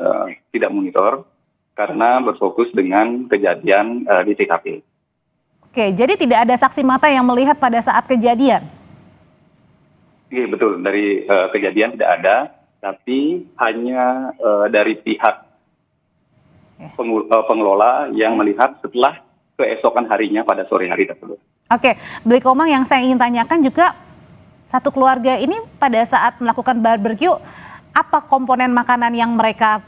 tidak monitor karena berfokus dengan kejadian di TKP. Oke, jadi tidak ada saksi mata yang melihat pada saat kejadian? Iya, betul. Dari kejadian tidak ada, tapi hanya dari pihak pengelola yang melihat setelah keesokan harinya pada sore hari tersebut. Oke, Bu Ikomang, yang saya ingin tanyakan juga, satu keluarga ini pada saat melakukan barbecue, apa komponen makanan yang mereka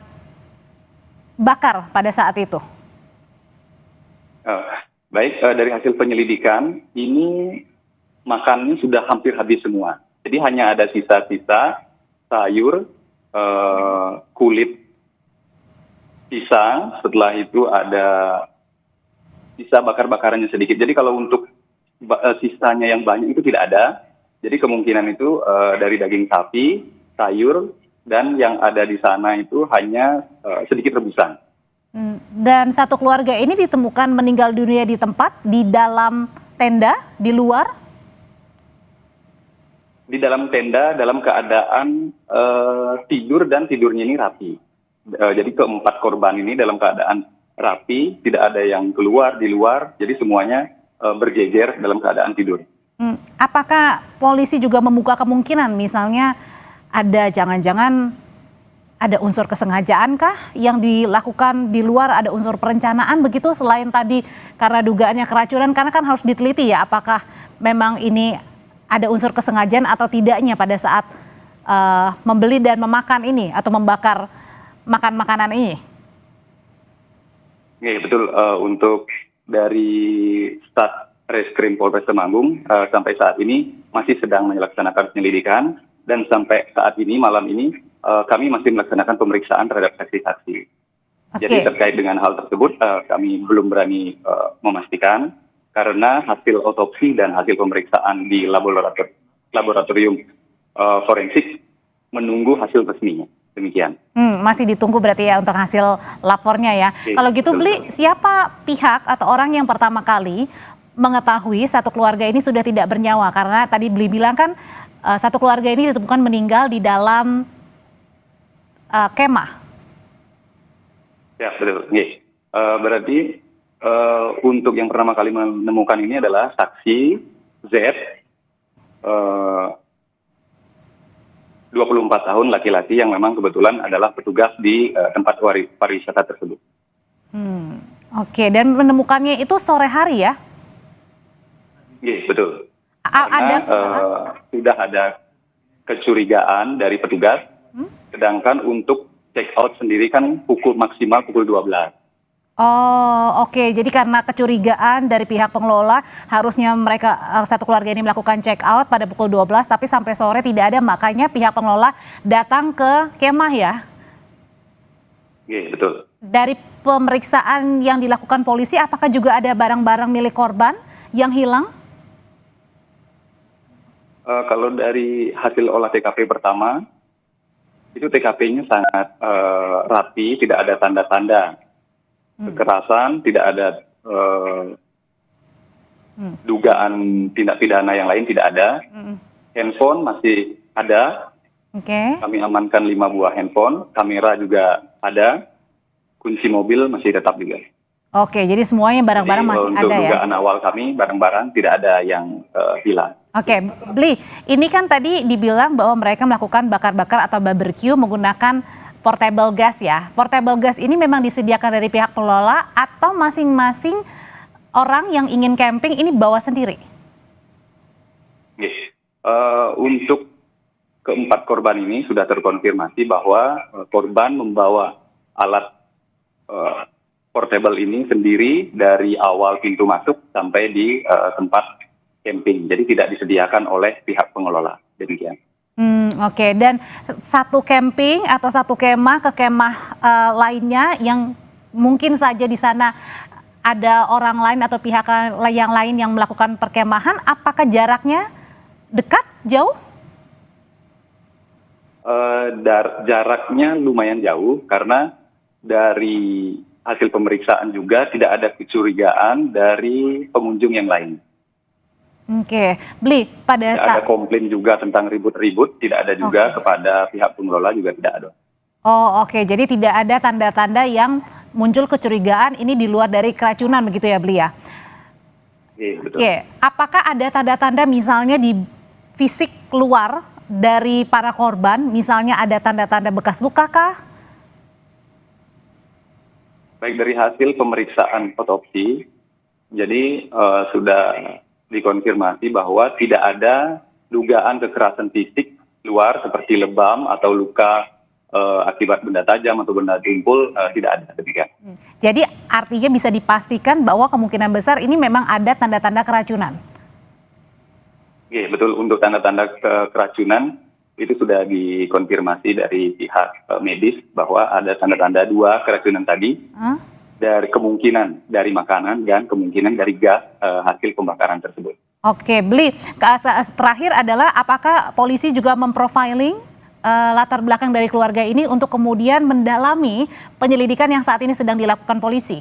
bakar pada saat itu? Baik, dari hasil penyelidikan, ini makanannya sudah hampir habis semua. Jadi hanya ada sisa-sisa sayur, kulit sisa, setelah itu ada sisa bakar-bakarannya sedikit. Jadi kalau untuk sisanya yang banyak itu tidak ada. Jadi kemungkinan itu dari daging sapi, sayur, dan yang ada di sana itu hanya sedikit rebusan. Dan satu keluarga ini ditemukan meninggal dunia di tempat, di dalam tenda, di luar? Di dalam tenda dalam keadaan tidur dan tidurnya ini rapi. Jadi keempat korban ini dalam keadaan rapi, tidak ada yang keluar di luar, jadi semuanya berjejer dalam keadaan tidur. Apakah polisi juga membuka kemungkinan misalnya ada jangan-jangan ada unsur kesengajaan kah yang dilakukan di luar, ada unsur perencanaan begitu selain tadi karena dugaannya keracunan, karena kan harus diteliti ya apakah memang ini ada unsur kesengajaan atau tidaknya pada saat membeli dan memakan ini atau membakar makanan ini? Ya, betul. Untuk dari staf Reskrim Polres Temanggung sampai saat ini masih sedang melaksanakan penyelidikan, dan sampai saat ini malam ini kami masih melaksanakan pemeriksaan terhadap saksi-saksi. Jadi terkait dengan hal tersebut kami belum berani memastikan karena hasil otopsi dan hasil pemeriksaan di laboratorium forensik menunggu hasil resminya. Demikian. Masih ditunggu berarti ya untuk hasil lapornya ya. Kalau gitu Bli, siapa pihak atau orang yang pertama kali mengetahui satu keluarga ini sudah tidak bernyawa? Karena tadi Bli bilang kan satu keluarga ini ditemukan meninggal di dalam kemah. Ya, betul. Berarti untuk yang pertama kali menemukan ini adalah saksi Z, 24 tahun, laki-laki yang memang kebetulan adalah petugas di tempat pariwisata tersebut. Oke, dan menemukannya itu sore hari ya? Iya, betul. Karena sudah ada kecurigaan dari petugas, sedangkan untuk check out sendiri kan maksimal pukul 12. Oh, oke. Jadi karena kecurigaan dari pihak pengelola, harusnya mereka satu keluarga ini melakukan check out pada pukul 12, tapi sampai sore tidak ada, makanya pihak pengelola datang ke kemah ya? Iya, betul. Dari pemeriksaan yang dilakukan polisi, apakah juga ada barang-barang milik korban yang hilang? Kalau dari hasil olah TKP pertama, itu TKP-nya sangat rapi, tidak ada tanda-tanda kekerasan, tidak ada dugaan tindak pidana yang lain, tidak ada. Handphone masih ada. Kami amankan 5 buah handphone, kamera juga ada, kunci mobil masih tetap juga. Oke, jadi semuanya barang-barang masih ada ya? Untuk dugaan awal kami, barang-barang tidak ada yang hilang. Oke, Bli, ini kan tadi dibilang bahwa mereka melakukan bakar-bakar atau barbecue menggunakan portable gas ya. Portable gas ini memang disediakan dari pihak pengelola atau masing-masing orang yang ingin camping ini bawa sendiri? Untuk keempat korban ini sudah terkonfirmasi bahwa korban membawa alat portable ini sendiri dari awal pintu masuk sampai di tempat camping. Jadi tidak disediakan oleh pihak pengelola. Demikian. Oke. Dan satu camping atau satu kemah ke kemah lainnya yang mungkin saja di sana ada orang lain atau pihak yang lain yang melakukan perkemahan, apakah jaraknya dekat, jauh? Jaraknya lumayan jauh karena dari hasil pemeriksaan juga tidak ada kecurigaan dari pengunjung yang lain. Oke, Bli, pada tidak ada komplain juga tentang ribut-ribut, tidak ada juga kepada pihak pengelola juga tidak ada. Oh, oke. Jadi tidak ada tanda-tanda yang muncul kecurigaan ini di luar dari keracunan begitu ya, Bli ya? Betul. Oke, apakah ada tanda-tanda misalnya di fisik luar dari para korban, misalnya ada tanda-tanda bekas luka kah? Baik dari hasil pemeriksaan otopsi, jadi sudah dikonfirmasi bahwa tidak ada dugaan kekerasan fisik luar seperti lebam atau luka akibat benda tajam atau benda tumpul, tidak ada demikian. Jadi artinya bisa dipastikan bahwa kemungkinan besar ini memang ada tanda-tanda keracunan? Betul, untuk tanda-tanda keracunan itu sudah dikonfirmasi dari pihak medis bahwa ada tanda-tanda 2 keracunan tadi. Dari kemungkinan dari makanan dan kemungkinan dari gas hasil pembakaran tersebut. Oke, Bli, terakhir adalah apakah polisi juga memprofiling latar belakang dari keluarga ini untuk kemudian mendalami penyelidikan yang saat ini sedang dilakukan polisi?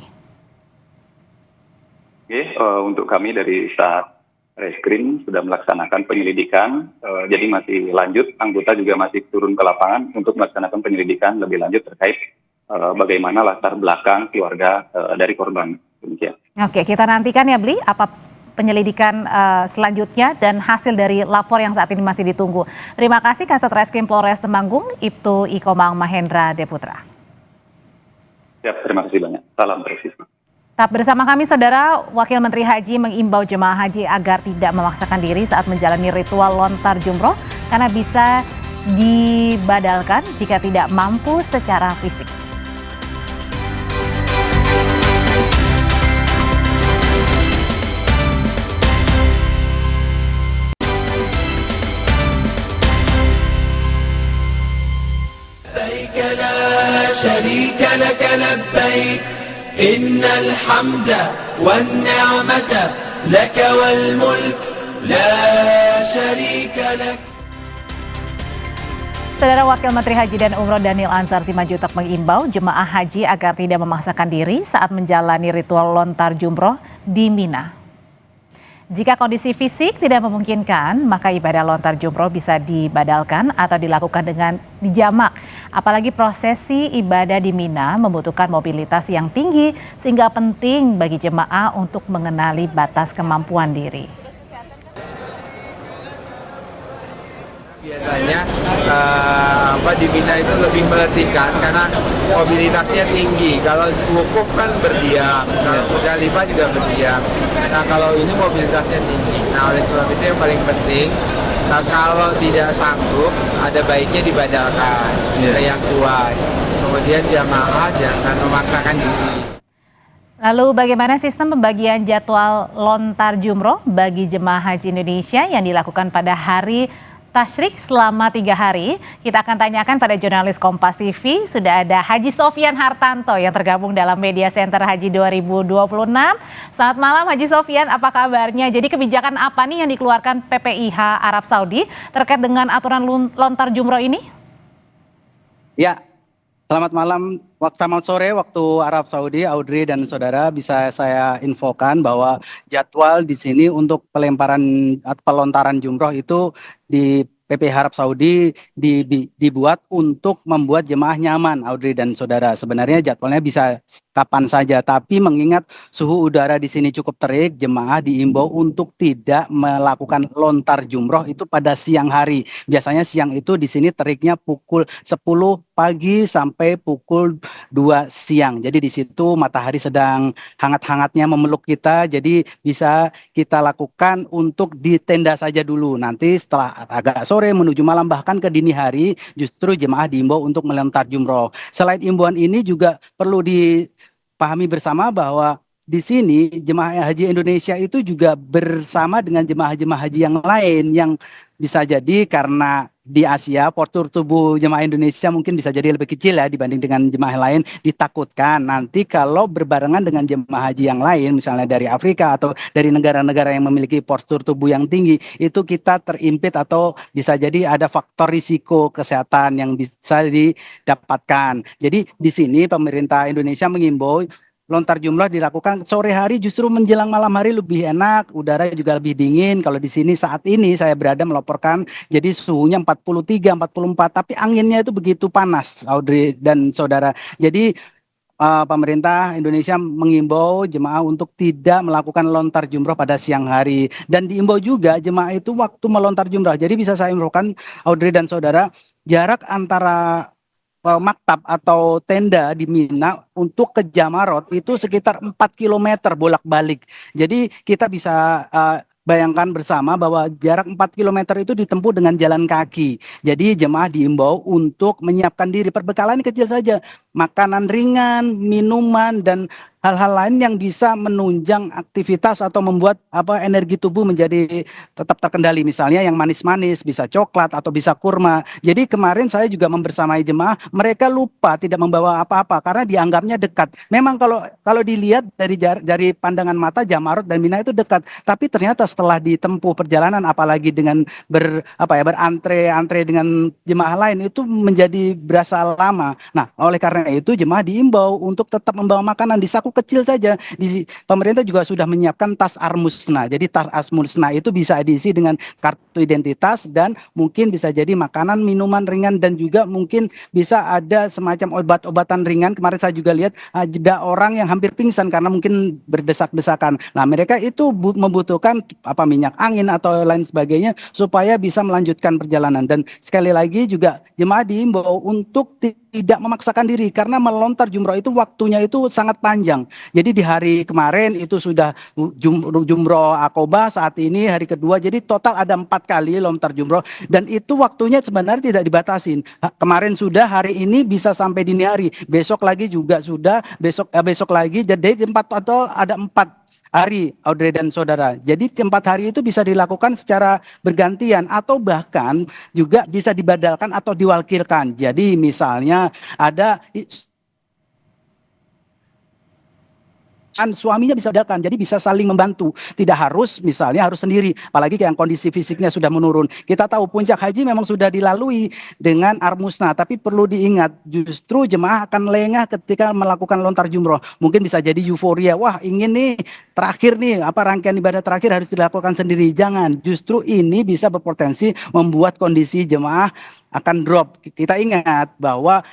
Untuk kami dari staf Reskrim sudah melaksanakan penyelidikan, jadi masih lanjut, anggota juga masih turun ke lapangan untuk melaksanakan penyelidikan lebih lanjut terkait bagaimana latar belakang keluarga dari korban. Demikian. Oke, kita nantikan ya Bli apa penyelidikan selanjutnya dan hasil dari lapor yang saat ini masih ditunggu. Terima kasih Kasat Reskrim Polres Temanggung, Ibtu Ikomang Mahendra Deputra. Siap, terima kasih banyak. Salam presisi. Tetap bersama kami Saudara, Wakil Menteri Haji mengimbau jemaah haji agar tidak memaksakan diri saat menjalani ritual lontar jumroh karena bisa dibadalkan jika tidak mampu secara fisik. شريك لك لبيك إن الحمد والنعمة لك والملك لا شريك لك. Saudara Wakil Menteri Haji dan Umroh Daniel Ansar Simanjuntak mengimbau jemaah haji agar tidak memaksakan diri saat menjalani ritual lontar jumroh di Mina. Jika kondisi fisik tidak memungkinkan, maka ibadah lontar jumroh bisa dibadalkan atau dilakukan dengan dijamak. Apalagi prosesi ibadah di Mina membutuhkan mobilitas yang tinggi sehingga penting bagi jemaah untuk mengenali batas kemampuan diri. Biasanya di Mina itu lebih meletihkan karena mobilitasnya tinggi. Kalau wukuf kan berdiam, kalau Musdalifah juga berdiam. Nah kalau ini mobilitasnya tinggi. Nah oleh sebab itu yang paling penting, kalau tidak sanggup ada baiknya dibadalkan ke yang kuat. Kemudian jamaah jangan memaksakan diri. Lalu bagaimana sistem pembagian jadwal lontar jumroh bagi jemaah haji Indonesia yang dilakukan pada hari Tasyrik selama 3 hari? Kita akan tanyakan pada jurnalis Kompas TV. Sudah ada Haji Sofyan Hartanto yang tergabung dalam Media Center Haji 2026. Selamat malam Haji Sofyan, apa kabarnya? Jadi kebijakan apa nih yang dikeluarkan PPIH Arab Saudi terkait dengan aturan lontar jumroh ini? Ya, selamat malam. Selamat sore waktu Arab Saudi, Audrey dan saudara, bisa saya infokan bahwa jadwal di sini untuk pelontaran jumroh itu di PPIH Arab Saudi dibuat untuk membuat jemaah nyaman, Audrey dan saudara. Sebenarnya jadwalnya bisa kapan saja, tapi mengingat suhu udara di sini cukup terik, jemaah diimbau untuk tidak melakukan lontar jumroh itu pada siang hari. Biasanya siang itu di sini teriknya pukul 10 pagi sampai pukul 2 siang. Jadi di situ matahari sedang hangat-hangatnya memeluk kita, jadi bisa kita lakukan untuk di tenda saja dulu. Nanti setelah agak sore menuju malam bahkan ke dini hari justru jemaah diimbau untuk melontar jumroh. Selain imbauan ini juga perlu dipahami bersama bahwa di sini jemaah haji Indonesia itu juga bersama dengan jemaah-jemaah haji yang lain yang bisa jadi karena di Asia postur tubuh jemaah Indonesia mungkin bisa jadi lebih kecil ya dibanding dengan jemaah lain. Ditakutkan nanti kalau berbarengan dengan jemaah haji yang lain misalnya dari Afrika atau dari negara-negara yang memiliki postur tubuh yang tinggi, itu kita terimpit atau bisa jadi ada faktor risiko kesehatan yang bisa didapatkan. Jadi di sini pemerintah Indonesia mengimbau lontar jumroh dilakukan sore hari, justru menjelang malam hari lebih enak, udara juga lebih dingin. Kalau di sini saat ini saya berada melaporkan, jadi suhunya 43, 44, tapi anginnya itu begitu panas, Audrey dan saudara. Jadi pemerintah Indonesia mengimbau jemaah untuk tidak melakukan lontar jumroh pada siang hari. Dan diimbau juga jemaah itu waktu melontar jumroh. Jadi bisa saya infokan, Audrey dan saudara, jarak antara maktab atau tenda di Mina untuk ke Jamarot itu sekitar 4 km bolak-balik. Jadi kita bisa bayangkan bersama bahwa jarak 4 km itu ditempuh dengan jalan kaki. Jadi jemaah diimbau untuk menyiapkan diri. Perbekalan kecil saja, makanan ringan, minuman, dan hal-hal lain yang bisa menunjang aktivitas atau membuat energi tubuh menjadi tetap terkendali. Misalnya yang manis-manis, bisa coklat atau bisa kurma. Jadi kemarin saya juga membersamai jemaah, mereka lupa tidak membawa apa-apa karena dianggapnya dekat. Memang kalau dilihat dari pandangan mata Jamarot dan Mina itu dekat, tapi ternyata setelah ditempuh perjalanan apalagi dengan berantre dengan jemaah lain itu menjadi berasa lama. Nah, oleh karena itu jemaah diimbau untuk tetap membawa makanan di saku kecil saja. Pemerintah juga sudah menyiapkan tas Armusna. Jadi tas Armusna itu bisa diisi dengan kartu identitas dan mungkin bisa jadi makanan, minuman ringan dan juga mungkin bisa ada semacam obat-obatan ringan. Kemarin saya juga lihat ada orang yang hampir pingsan karena mungkin berdesak-desakan. Nah, mereka itu membutuhkan minyak angin atau lain sebagainya supaya bisa melanjutkan perjalanan. Dan sekali lagi juga jemaah diimbau untuk tidak memaksakan diri karena melontar jumroh itu waktunya itu sangat panjang. Jadi di hari kemarin itu sudah jumroh Aqobah, saat ini hari kedua. Jadi total ada 4 kali lontar jumroh dan itu waktunya sebenarnya tidak dibatasin. Kemarin sudah, hari ini bisa sampai dini hari. Besok lagi juga sudah, besok lagi. Jadi total ada 4 hari, Audrey dan saudara. Jadi 4 hari itu bisa dilakukan secara bergantian atau bahkan juga bisa dibadalkan atau diwakilkan. Jadi misalnya ada suaminya bisa badalkan, jadi bisa saling membantu. Tidak harus misalnya harus sendiri, apalagi yang kondisi fisiknya sudah menurun. Kita tahu puncak haji memang sudah dilalui dengan armusna, tapi perlu diingat justru jemaah akan lengah ketika melakukan lontar jumroh. Mungkin bisa jadi euforia, wah ingin nih terakhir nih, rangkaian ibadah terakhir harus dilakukan sendiri. Jangan, justru ini bisa berpotensi membuat kondisi jemaah akan drop. Kita ingat bahwa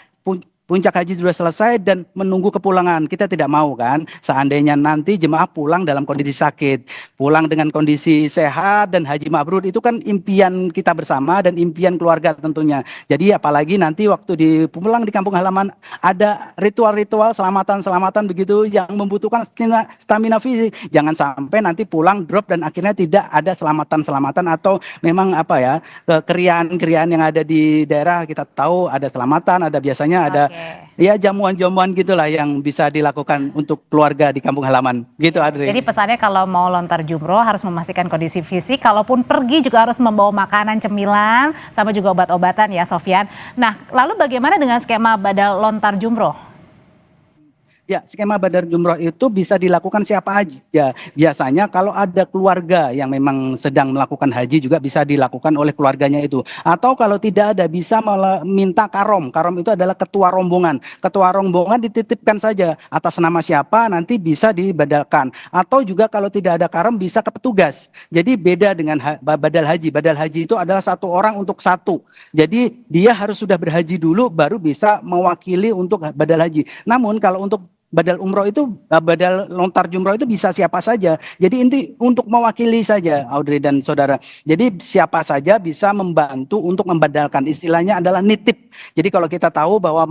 puncak haji sudah selesai dan menunggu kepulangan. Kita tidak mau kan, seandainya nanti jemaah pulang dalam kondisi sakit, pulang dengan kondisi sehat dan haji mabrur, itu kan impian kita bersama dan impian keluarga tentunya. Jadi apalagi nanti waktu pulang di kampung halaman ada ritual-ritual selamatan begitu yang membutuhkan stamina fisik. Jangan sampai nanti pulang drop dan akhirnya tidak ada selamatan atau memang keriaan-keriaan yang ada di daerah. Kita tahu ada selamatan, ada biasanya ada ya jamuan-jamuan gitulah yang bisa dilakukan untuk keluarga di kampung halaman. Gitu, Adri. Jadi pesannya kalau mau lontar jumroh harus memastikan kondisi fisik, kalaupun pergi juga harus membawa makanan, cemilan, sama juga obat-obatan ya, Sofyan. Nah, lalu bagaimana dengan skema badal lontar jumroh? Ya, skema badal jumroh itu bisa dilakukan siapa aja. Biasanya kalau ada keluarga yang memang sedang melakukan haji juga bisa dilakukan oleh keluarganya itu. Atau kalau tidak ada bisa minta karom. Karom itu adalah ketua rombongan. Ketua rombongan dititipkan saja atas nama siapa nanti bisa dibadalkan. Atau juga kalau tidak ada karom bisa ke petugas. Jadi beda dengan badal haji. Badal haji itu adalah 1 orang untuk 1. Jadi dia harus sudah berhaji dulu baru bisa mewakili untuk badal haji. Namun kalau untuk badal umroh itu, badal lontar jumroh itu bisa siapa saja. Jadi inti untuk mewakili saja, Audrey dan saudara. Jadi siapa saja bisa membantu untuk membadalkan. Istilahnya adalah nitip. Jadi kalau kita tahu bahwa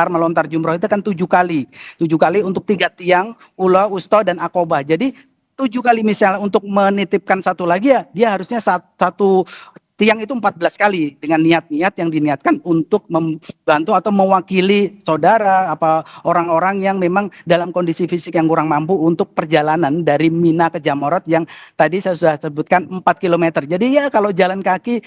melontar jumroh itu kan 7 kali. 7 kali untuk 3 tiang, ula, usta, dan Aqobah. Jadi 7 kali misalnya untuk menitipkan 1 lagi ya, dia harusnya satu tiang itu 14 kali dengan niat-niat yang diniatkan untuk membantu atau mewakili saudara orang-orang yang memang dalam kondisi fisik yang kurang mampu untuk perjalanan dari Mina ke Jamorot yang tadi saya sudah sebutkan 4 km. Jadi ya kalau jalan kaki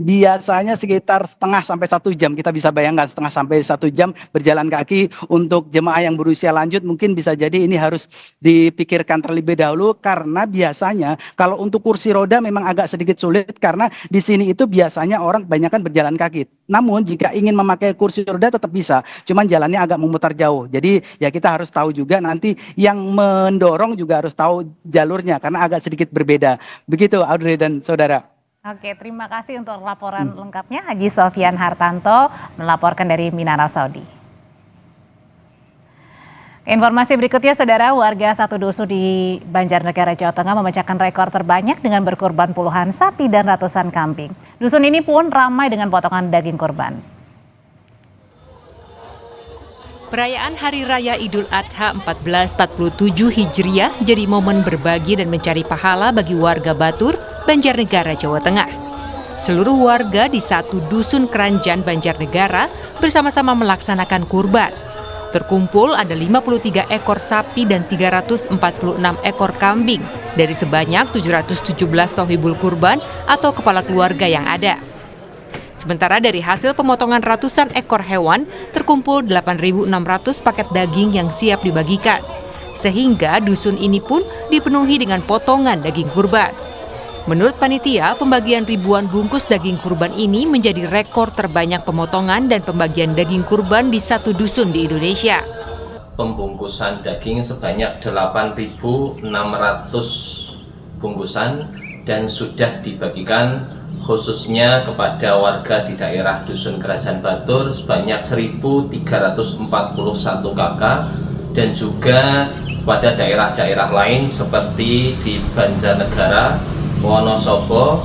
biasanya sekitar setengah sampai 1 jam. Kita bisa bayangkan setengah sampai 1 jam berjalan kaki. Untuk jemaah yang berusia lanjut mungkin bisa jadi ini harus dipikirkan terlebih dahulu karena biasanya kalau untuk kursi roda memang agak sedikit sulit karena di sini itu biasanya orang kebanyakan berjalan kaki. Namun jika ingin memakai kursi roda tetap bisa, cuman jalannya agak memutar jauh. Jadi ya kita harus tahu juga nanti yang mendorong juga harus tahu jalurnya karena agak sedikit berbeda. Begitu Audrey dan saudara. Oke, terima kasih untuk laporan lengkapnya. Haji Sofyan Hartanto melaporkan dari Mina, Arab Saudi. Informasi berikutnya, saudara, warga satu dusun di Banjarnegara, Jawa Tengah memecahkan rekor terbanyak dengan berkurban puluhan sapi dan ratusan kambing. Dusun ini pun ramai dengan potongan daging kurban. Perayaan Hari Raya Idul Adha 1447 Hijriah jadi momen berbagi dan mencari pahala bagi warga Batur, Banjarnegara, Jawa Tengah. Seluruh warga di satu dusun Keranjan Banjarnegara bersama-sama melaksanakan kurban. Terkumpul ada 53 ekor sapi dan 346 ekor kambing dari sebanyak 717 sohibul kurban atau kepala keluarga yang ada. Sementara dari hasil pemotongan ratusan ekor hewan, terkumpul 8.600 paket daging yang siap dibagikan. Sehingga dusun ini pun dipenuhi dengan potongan daging kurban. Menurut panitia, pembagian ribuan bungkus daging kurban ini menjadi rekor terbanyak pemotongan dan pembagian daging kurban di satu dusun di Indonesia. Pembungkusan daging sebanyak 8.600 bungkusan dan sudah dibagikan khususnya kepada warga di daerah Dusun Kerajaan Batur sebanyak 1.341 KK dan juga pada daerah-daerah lain seperti di Banjarnegara, Wonosobo,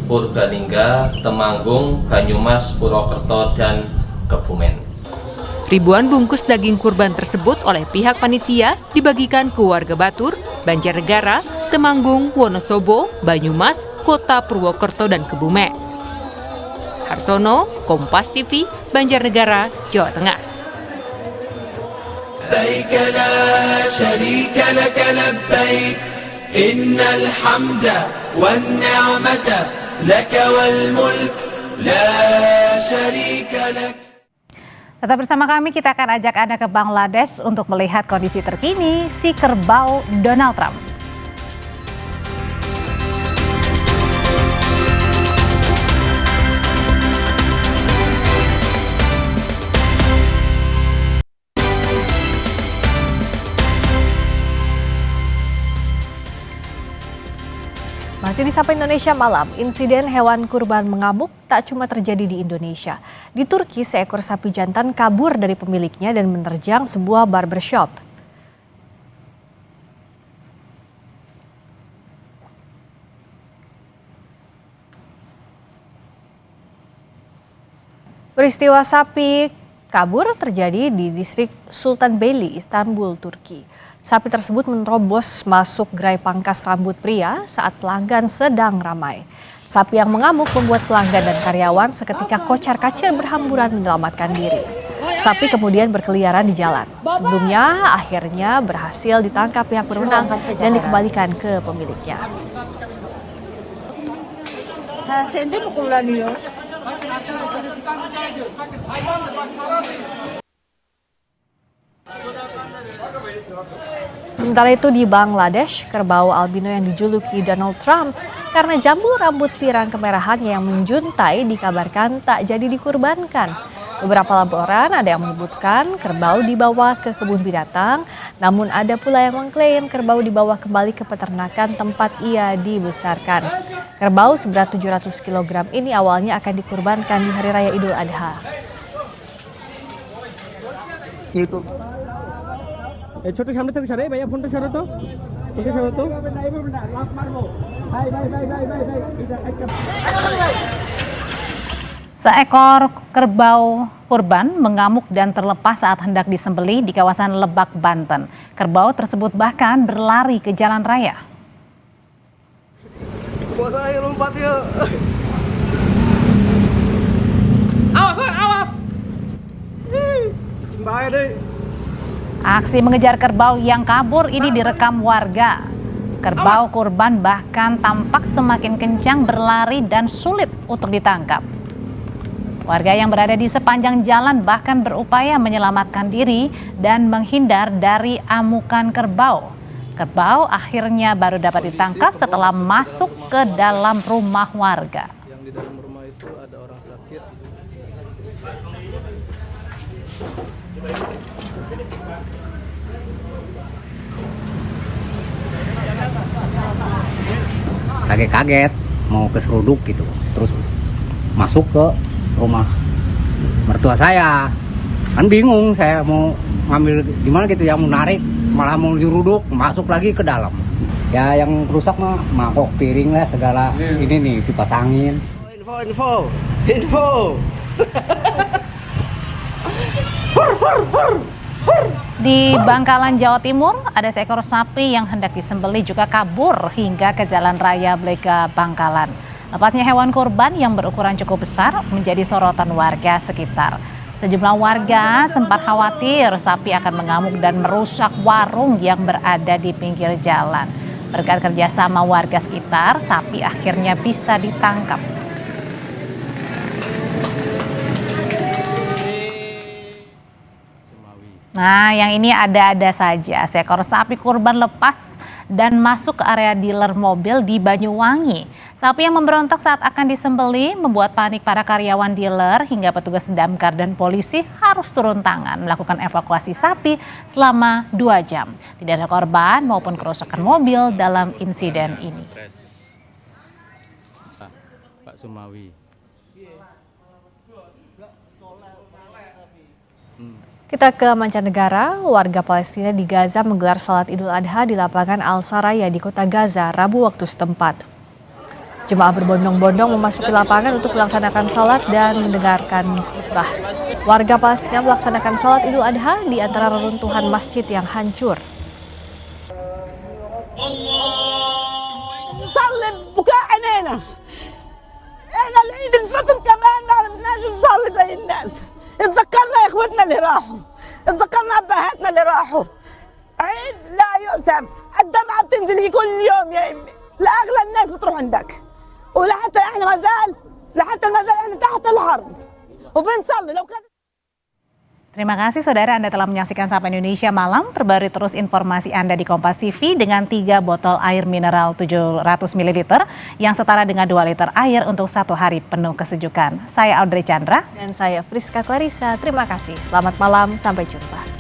Purbalingga, Temanggung, Banyumas, Purwokerto, dan Kebumen. Ribuan bungkus daging kurban tersebut oleh pihak panitia dibagikan ke warga Batur, Banjarnegara, Temanggung, Wonosobo, Banyumas, Kota Purwokerto, dan Kebumen. Harsono, Kompas TV, Banjarnegara, Jawa Tengah. لبيك لا شريك لك لبيك إن الحمد والنعمة لك والملك لا شريك لك. Tetap bersama kami, kita akan ajak Anda ke Bangladesh untuk melihat kondisi terkini si kerbau Donald Trump. Masih di Sapa Indonesia Malam, insiden hewan kurban mengamuk tak cuma terjadi di Indonesia. Di Turki, seekor sapi jantan kabur dari pemiliknya dan menerjang sebuah barbershop. Peristiwa sapi kabur terjadi di distrik Sultanbeyli, Istanbul, Turki. Sapi tersebut menerobos masuk gerai pangkas rambut pria saat pelanggan sedang ramai. Sapi yang mengamuk membuat pelanggan dan karyawan seketika kocar-kacir berhamburan menyelamatkan diri. Sapi kemudian berkeliaran di jalan. Sebelumnya akhirnya berhasil ditangkap pihak berwenang dan dikembalikan ke pemiliknya. Sementara itu di Bangladesh, kerbau albino yang dijuluki Donald Trump karena jambul rambut pirang kemerahannya yang menjuntai dikabarkan tak jadi dikurbankan. Beberapa laporan ada yang menyebutkan kerbau dibawa ke kebun binatang, namun ada pula yang mengklaim kerbau dibawa kembali ke peternakan tempat ia dibesarkan. Kerbau seberat 700 kg ini awalnya akan dikurbankan di Hari Raya Idul Adha. ছোট সামনে থেকে সরে ভাইয়া ফোনটা সরো তো Seekor kerbau kurban mengamuk dan terlepas saat hendak disembelih di kawasan Lebak, Banten. Kerbau tersebut bahkan berlari ke jalan raya. Awas! Aksi mengejar kerbau yang kabur ini direkam warga. Kerbau kurban bahkan tampak semakin kencang berlari dan sulit untuk ditangkap. Warga yang berada di sepanjang jalan bahkan berupaya menyelamatkan diri dan menghindar dari amukan kerbau. Kerbau akhirnya baru dapat ditangkap setelah masuk ke dalam rumah warga. Yang di dalam rumah itu ada orang sakit. Saya kaget mau ke seruduk gitu, terus masuk ke rumah mertua saya, kan bingung saya mau ngambil gimana gitu, yang mau narik malah mau diruduk, masuk lagi ke dalam. Ya yang rusak mah mangkok, piring lah segala ini nih dipasangin. Info. Di Bangkalan, Jawa Timur, ada seekor sapi yang hendak disembelih juga kabur hingga ke Jalan Raya Blega, Bangkalan. Lepasnya hewan kurban yang berukuran cukup besar menjadi sorotan warga sekitar. Sejumlah warga sempat khawatir sapi akan mengamuk dan merusak warung yang berada di pinggir jalan. Berkat kerjasama warga sekitar, sapi akhirnya bisa ditangkap. Nah, yang ini ada-ada saja. Seekor sapi kurban lepas dan masuk ke area dealer mobil di Banyuwangi. Sapi yang memberontak saat akan disembelih membuat panik para karyawan dealer hingga petugas damkar dan polisi harus turun tangan melakukan evakuasi sapi selama 2 jam. Tidak ada korban maupun kerusakan mobil dalam insiden ini. Pak Sumawi. Kita ke mancanegara, warga Palestina di Gaza menggelar salat Idul Adha di lapangan Al-Saraya di kota Gaza, Rabu waktu setempat. Jemaah berbondong-bondong memasuki lapangan untuk melaksanakan salat dan mendengarkan khutbah. Warga Palestina melaksanakan sholat Idul Adha di antara reruntuhan masjid yang hancur. نصلي ببكاء عينينا. احنا العيد الفطر كمان ما عرفناش نصلي زي الناس. اتذكرنا يا اخوتنا اللي راحوا، اتذكرنا ابهاتنا اللي راحوا. عيد لا يؤسف، الدمعة بتنزل كل يوم يا امي، لاغلى الناس بتروح عندك. ولحتى احنا ما زال احنا تحت الحرب وبنصلي لو كان. Terima kasih saudara, Anda telah menyaksikan Sapa Indonesia Malam. Perbarui terus informasi Anda di Kompas TV dengan 3 botol air mineral 700 ml yang setara dengan 2 liter air untuk 1 hari penuh kesejukan. Saya Audrey Chandra. Dan saya Friska Clarissa. Terima kasih. Selamat malam, sampai jumpa.